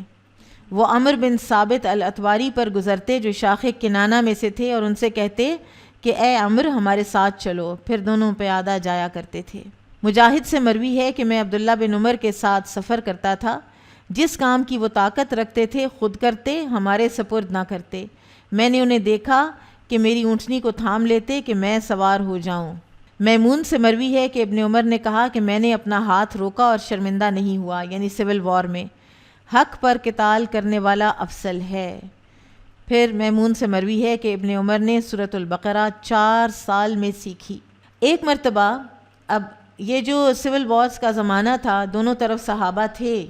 وہ عمر بن ثابت الاتواری پر گزرتے جو شاخ کنانہ میں سے تھے اور ان سے کہتے کہ اے عمر، ہمارے ساتھ چلو، پھر دونوں پیادہ جایا کرتے تھے۔ مجاہد سے مروی ہے کہ میں عبداللہ بن عمر کے ساتھ سفر کرتا تھا، جس کام کی وہ طاقت رکھتے تھے خود کرتے، ہمارے سپرد نہ کرتے۔ میں نے انہیں دیکھا کہ میری اونٹنی کو تھام لیتے کہ میں سوار ہو جاؤں۔ میمون سے مروی ہے کہ ابن عمر نے کہا کہ میں نے اپنا ہاتھ روکا اور شرمندہ نہیں ہوا، یعنی سول وار میں حق پر قتال کرنے والا افضل ہے۔ پھر میمون سے مروی ہے کہ ابن عمر نے سورۃ البقرہ 4 سال میں سیکھی۔ ایک مرتبہ، اب یہ جو سول وارز کا زمانہ تھا، دونوں طرف صحابہ تھے،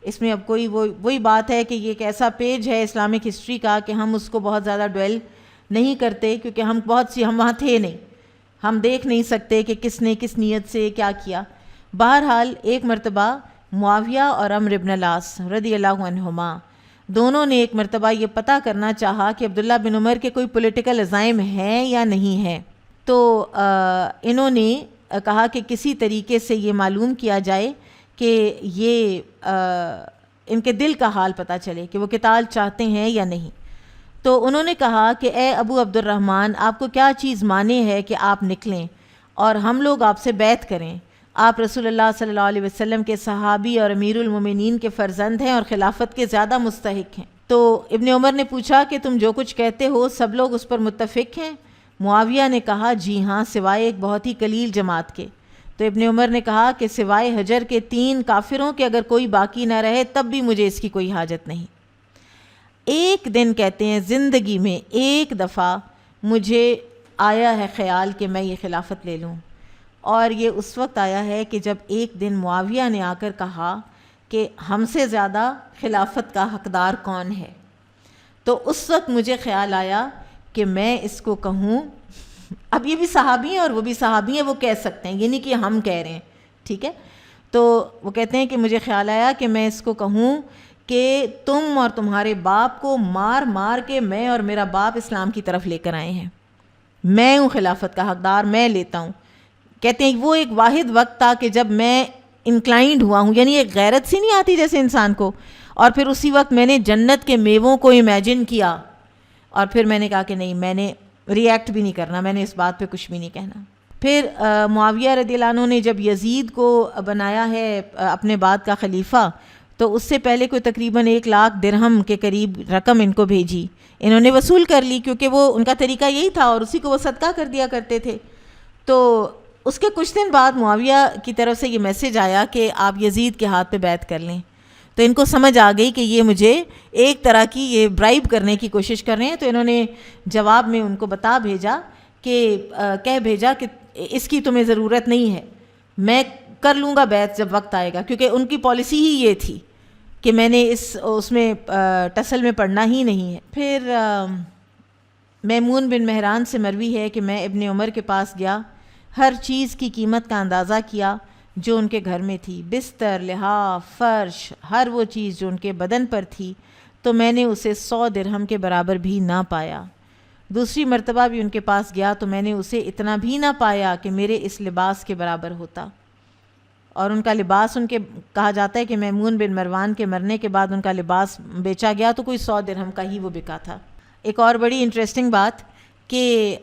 اس میں اب کوئی وہی بات ہے کہ یہ ایک ایسا پیج ہے اسلامک ہسٹری کا کہ ہم اس کو بہت زیادہ ڈویل نہیں کرتے، کیونکہ ہم وہاں تھے نہیں، ہم دیکھ نہیں سکتے کہ کس نے کس نیت سے کیا کیا۔ بہرحال ایک مرتبہ معاویہ اور عمرو بن العاص رضی اللہ عنہما دونوں نے ایک مرتبہ یہ پتہ کرنا چاہا کہ عبداللہ بن عمر کے کوئی پولیٹیکل عزائم ہیں یا نہیں ہیں، تو انہوں نے کہا کہ کسی طریقے سے یہ معلوم کیا جائے کہ یہ ان کے دل کا حال پتہ چلے کہ وہ قتال چاہتے ہیں یا نہیں۔ تو انہوں نے کہا کہ اے ابو عبد الرحمن، آپ کو کیا چیز مانے ہے کہ آپ نکلیں اور ہم لوگ آپ سے بیعت کریں؟ آپ رسول اللہ صلی اللہ علیہ وسلم کے صحابی اور امیر المومنین کے فرزند ہیں اور خلافت کے زیادہ مستحق ہیں۔ تو ابن عمر نے پوچھا کہ تم جو کچھ کہتے ہو سب لوگ اس پر متفق ہیں؟ معاویہ نے کہا جی ہاں، سوائے ایک بہت ہی قلیل جماعت کے۔ تو ابن عمر نے کہا کہ سوائے حجر کے 3 کافروں کے اگر کوئی باقی نہ رہے تب بھی مجھے اس کی کوئی حاجت نہیں۔ ایک دن کہتے ہیں زندگی میں ایک دفعہ مجھے آیا ہے خیال کہ میں یہ خلافت لے لوں، اور یہ اس وقت آیا ہے کہ جب ایک دن معاویہ نے آ کر کہا کہ ہم سے زیادہ خلافت کا حقدار کون ہے، تو اس وقت مجھے خیال آیا کہ میں اس کو کہوں۔ اب یہ بھی صحابی ہیں اور وہ بھی صحابی ہیں، وہ کہہ سکتے ہیں، یہ نہیں کہ ہم کہہ رہے ہیں، ٹھیک ہے؟ تو وہ کہتے ہیں کہ مجھے خیال آیا کہ میں اس کو کہوں کہ تم اور تمہارے باپ کو مار مار کے میں اور میرا باپ اسلام کی طرف لے کر آئے ہیں، میں ہوں خلافت کا حقدار، میں لیتا ہوں۔ کہتے ہیں وہ ایک واحد وقت تھا کہ جب میں انکلائنڈ ہوا ہوں، یعنی ایک غیرت سی نہیں آتی جیسے انسان کو، اور پھر اسی وقت میں نے جنت کے میووں کو امیجن کیا، اور پھر میں نے کہا کہ نہیں، میں نے ری ایکٹ بھی نہیں کرنا، میں نے اس بات پہ کچھ بھی نہیں کہنا۔ پھر معاویہ رضی اللہ عنہ نے جب یزید کو بنایا ہے اپنے بعد کا خلیفہ، تو اس سے پہلے کوئی تقریباً 1 لاکھ درہم کے قریب رقم ان کو بھیجی، انہوں نے وصول کر لی، کیونکہ وہ ان کا طریقہ یہی تھا اور اسی کو وہ صدقہ کر دیا کرتے تھے۔ تو اس کے کچھ دن بعد معاویہ کی طرف سے یہ میسج آیا کہ آپ یزید کے ہاتھ پہ بیعت کر لیں، تو ان کو سمجھ آ گئی کہ یہ مجھے ایک طرح کی یہ برائب کرنے کی کوشش کر رہے ہیں، تو انہوں نے جواب میں ان کو بتا بھیجا کہ کہہ بھیجا کہ اس کی تمہیں ضرورت نہیں ہے، میں کر لوں گا بیعت جب وقت آئے گا، کیونکہ ان کی پالیسی ہی یہ تھی کہ میں نے اس میں ٹسل میں پڑنا ہی نہیں ہے۔ پھر میمون بن مہران سے مروی ہے کہ میں ابن عمر کے پاس گیا، ہر چیز کی قیمت کا اندازہ کیا جو ان کے گھر میں تھی، بستر، لحاف، فرش، ہر وہ چیز جو ان کے بدن پر تھی، تو میں نے اسے 100 درہم کے برابر بھی نہ پایا۔ دوسری مرتبہ بھی ان کے پاس گیا تو میں نے اسے اتنا بھی نہ پایا کہ میرے اس لباس کے برابر ہوتا، اور ان کا لباس ان کے کہا جاتا ہے کہ میمون بن مروان کے مرنے کے بعد ان کا لباس بیچا گیا تو کوئی 100 درہم کا ہی وہ بکا تھا۔ ایک اور بڑی انٹرسٹنگ بات کہ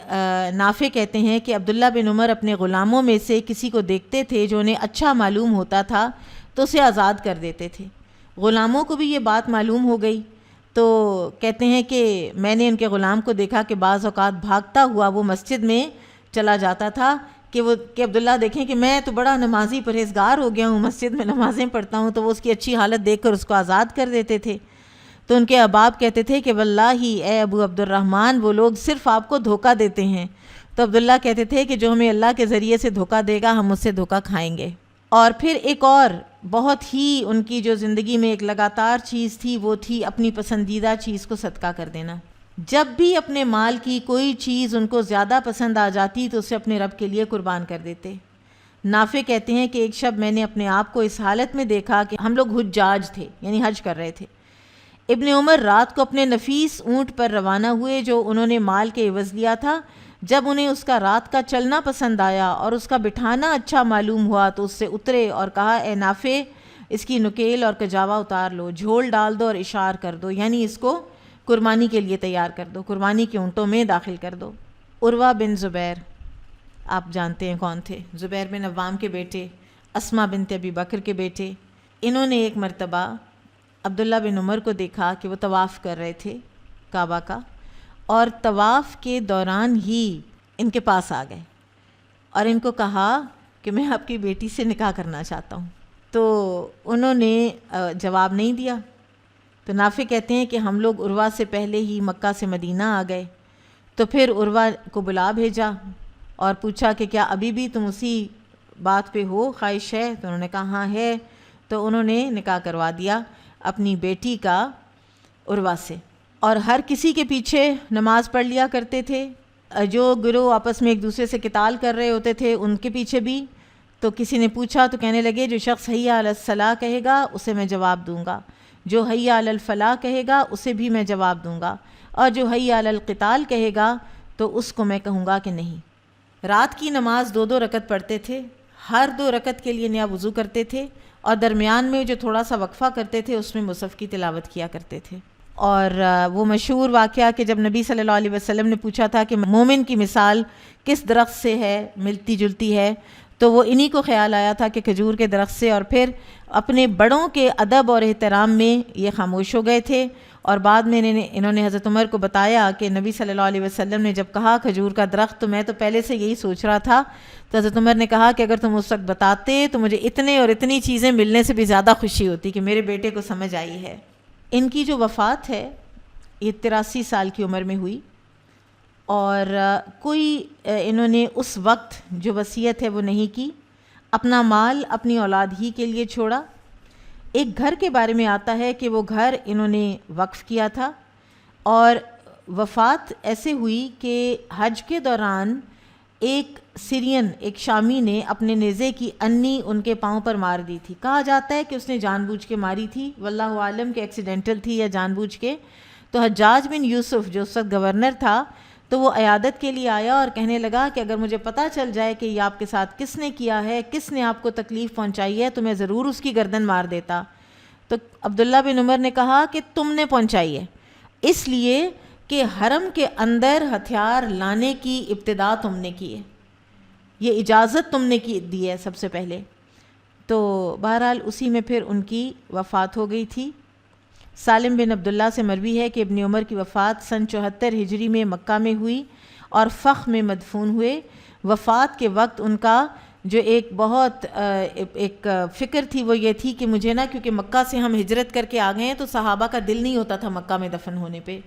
نافع کہتے ہیں کہ عبداللہ بن عمر اپنے غلاموں میں سے کسی کو دیکھتے تھے جو انہیں اچھا معلوم ہوتا تھا تو اسے آزاد کر دیتے تھے۔ غلاموں کو بھی یہ بات معلوم ہو گئی، تو کہتے ہیں کہ میں نے ان کے غلام کو دیکھا کہ بعض اوقات بھاگتا ہوا وہ مسجد میں چلا جاتا تھا کہ عبداللہ دیکھیں کہ میں تو بڑا نمازی پرہیزگار ہو گیا ہوں، مسجد میں نمازیں پڑھتا ہوں، تو وہ اس کی اچھی حالت دیکھ کر اس کو آزاد کر دیتے تھے۔ تو ان کے احباب کہتے تھے کہ واللہ اے ابو عبد الرحمن وہ لوگ صرف آپ کو دھوکہ دیتے ہیں۔ تو عبداللہ کہتے تھے کہ جو ہمیں اللہ کے ذریعے سے دھوکہ دے گا ہم اس سے دھوکہ کھائیں گے۔ اور پھر ایک اور بہت ہی ان کی جو زندگی میں ایک لگاتار چیز تھی وہ تھی اپنی پسندیدہ چیز کو صدقہ کر دینا۔ جب بھی اپنے مال کی کوئی چیز ان کو زیادہ پسند آ جاتی تو اسے اپنے رب کے لیے قربان کر دیتے۔ نافع کہتے ہیں کہ ایک شب میں نے اپنے آپ کو اس حالت میں دیکھا کہ ہم لوگ حجاج تھے، یعنی حج کر رہے تھے۔ ابن عمر رات کو اپنے نفیس اونٹ پر روانہ ہوئے جو انہوں نے مال کے عوض لیا تھا۔ جب انہیں اس کا رات کا چلنا پسند آیا اور اس کا بٹھانا اچھا معلوم ہوا تو اس سے اترے اور کہا اے نافع اس کی نکیل اور کجاوا اتار لو، جھول ڈال دو اور اشار کر دو، یعنی اس کو قربانی کے لیے تیار کر دو، قربانی کے اونٹوں میں داخل کر دو۔ عروہ بن زبیر آپ جانتے ہیں کون تھے، زبیر بن عوام کے بیٹے، اسماء بنت ابی بکر کے بیٹے۔ انہوں نے ایک مرتبہ عبداللہ بن عمر کو دیکھا کہ وہ طواف کر رہے تھے کعبہ کا، اور طواف کے دوران ہی ان کے پاس آ گئے اور ان کو کہا کہ میں آپ کی بیٹی سے نکاح کرنا چاہتا ہوں۔ تو انہوں نے جواب نہیں دیا۔ تو نافع کہتے ہیں کہ ہم لوگ عروہ سے پہلے ہی مکہ سے مدینہ آ گئے، تو پھر عروہ کو بلا بھیجا اور پوچھا کہ کیا ابھی بھی تم اسی بات پہ ہو، خواہش ہے؟ تو انہوں نے کہا ہاں ہے۔ تو انہوں نے نکاح کروا دیا اپنی بیٹی کا عروہ سے، اور ہر کسی کے پیچھے نماز پڑھ لیا کرتے تھے۔ جو گروہ آپس میں ایک دوسرے سے قتال کر رہے ہوتے تھے ان کے پیچھے بھی۔ تو کسی نے پوچھا تو کہنے لگے جو شخص حی علی الصلاح کہے گا اسے میں جواب دوں گا، جو حی علی الفلاح کہے گا اسے بھی میں جواب دوں گا، اور جو حی علی القتال کہے گا تو اس کو میں کہوں گا کہ نہیں۔ رات کی نماز 2 رکعت پڑھتے تھے، ہر 2 رکعت کے لیے نیا وضو کرتے تھے، اور درمیان میں جو تھوڑا سا وقفہ کرتے تھے اس میں مصحف کی تلاوت کیا کرتے تھے۔ اور وہ مشہور واقعہ کہ جب نبی صلی اللہ علیہ وسلم نے پوچھا تھا کہ مومن کی مثال کس درخت سے ہے ملتی جلتی ہے، تو وہ انہی کو خیال آیا تھا کہ کھجور کے درخت سے، اور پھر اپنے بڑوں کے ادب اور احترام میں یہ خاموش ہو گئے تھے۔ اور بعد میں انہوں نے حضرت عمر کو بتایا کہ نبی صلی اللہ علیہ وسلم نے جب کہا کھجور کا درخت تو میں تو پہلے سے یہی سوچ رہا تھا۔ تو حضرت عمر نے کہا کہ اگر تم اس وقت بتاتے تو مجھے اتنے اور اتنی چیزیں ملنے سے بھی زیادہ خوشی ہوتی کہ میرے بیٹے کو سمجھ آئی ہے۔ ان کی جو وفات ہے یہ 83 سال کی عمر میں ہوئی، اور کوئی انہوں نے اس وقت جو وصیت ہے وہ نہیں کی، اپنا مال اپنی اولاد ہی کے لیے چھوڑا۔ ایک گھر کے بارے میں آتا ہے کہ وہ گھر انہوں نے وقف کیا تھا، اور وفات ایسے ہوئی کہ حج کے دوران ایک سیرین، ایک شامی نے اپنے نیزے کی انی ان کے پاؤں پر مار دی تھی۔ کہا جاتا ہے کہ اس نے جان بوجھ کے ماری تھی، واللہ عالم کہ ایکسیڈنٹل تھی یا جان بوجھ کے۔ تو حجاج بن یوسف جو اس وقت گورنر تھا تو وہ عیادت کے لیے آیا اور کہنے لگا کہ اگر مجھے پتہ چل جائے کہ یہ آپ کے ساتھ کس نے کیا ہے، کس نے آپ کو تکلیف پہنچائی ہے، تو میں ضرور اس کی گردن مار دیتا۔ تو عبداللہ بن عمر نے کہا کہ تم نے پہنچائی ہے، اس لیے کہ حرم کے اندر ہتھیار لانے کی ابتدا تم نے کی ہے، یہ اجازت تم نے دی ہے سب سے پہلے۔ تو بہرحال اسی میں پھر ان کی وفات ہو گئی تھی۔ سالم بن عبداللہ سے مروی ہے کہ ابن عمر کی وفات سن 74 ہجری میں مکہ میں ہوئی اور فخ میں مدفون ہوئے۔ وفات کے وقت ان کا جو ایک بہت ایک فکر تھی وہ یہ تھی کہ مجھے نا، کیونکہ مکہ سے ہم ہجرت کر کے آ گئے ہیں تو صحابہ کا دل نہیں ہوتا تھا مکہ میں دفن ہونے پہ،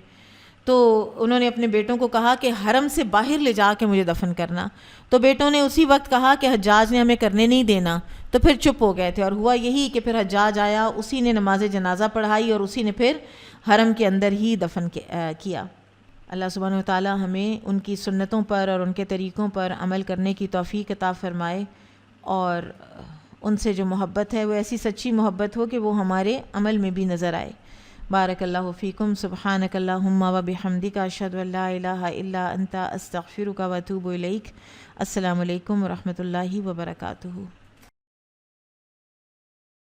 تو انہوں نے اپنے بیٹوں کو کہا کہ حرم سے باہر لے جا کے مجھے دفن کرنا۔ تو بیٹوں نے اسی وقت کہا کہ حجاج نے ہمیں کرنے نہیں دینا، تو پھر چپ ہو گئے تھے، اور ہوا یہی کہ پھر حجاج آیا، اسی نے نماز جنازہ پڑھائی اور اسی نے پھر حرم کے اندر ہی دفن کیا۔ اللہ سبحانہ وتعالی ہمیں ان کی سنتوں پر اور ان کے طریقوں پر عمل کرنے کی توفیق عطا فرمائے، اور ان سے جو محبت ہے وہ ایسی سچی محبت ہو کہ وہ ہمارے عمل میں بھی نظر آئے۔ بارک اللہ فیکم، سبحانک اللہم و بحمدک، اشہد ان لا الہ الا انت، استغفرک و اتوب الیک۔ السلام علیکم ورحمۃ اللہ وبرکاتہ۔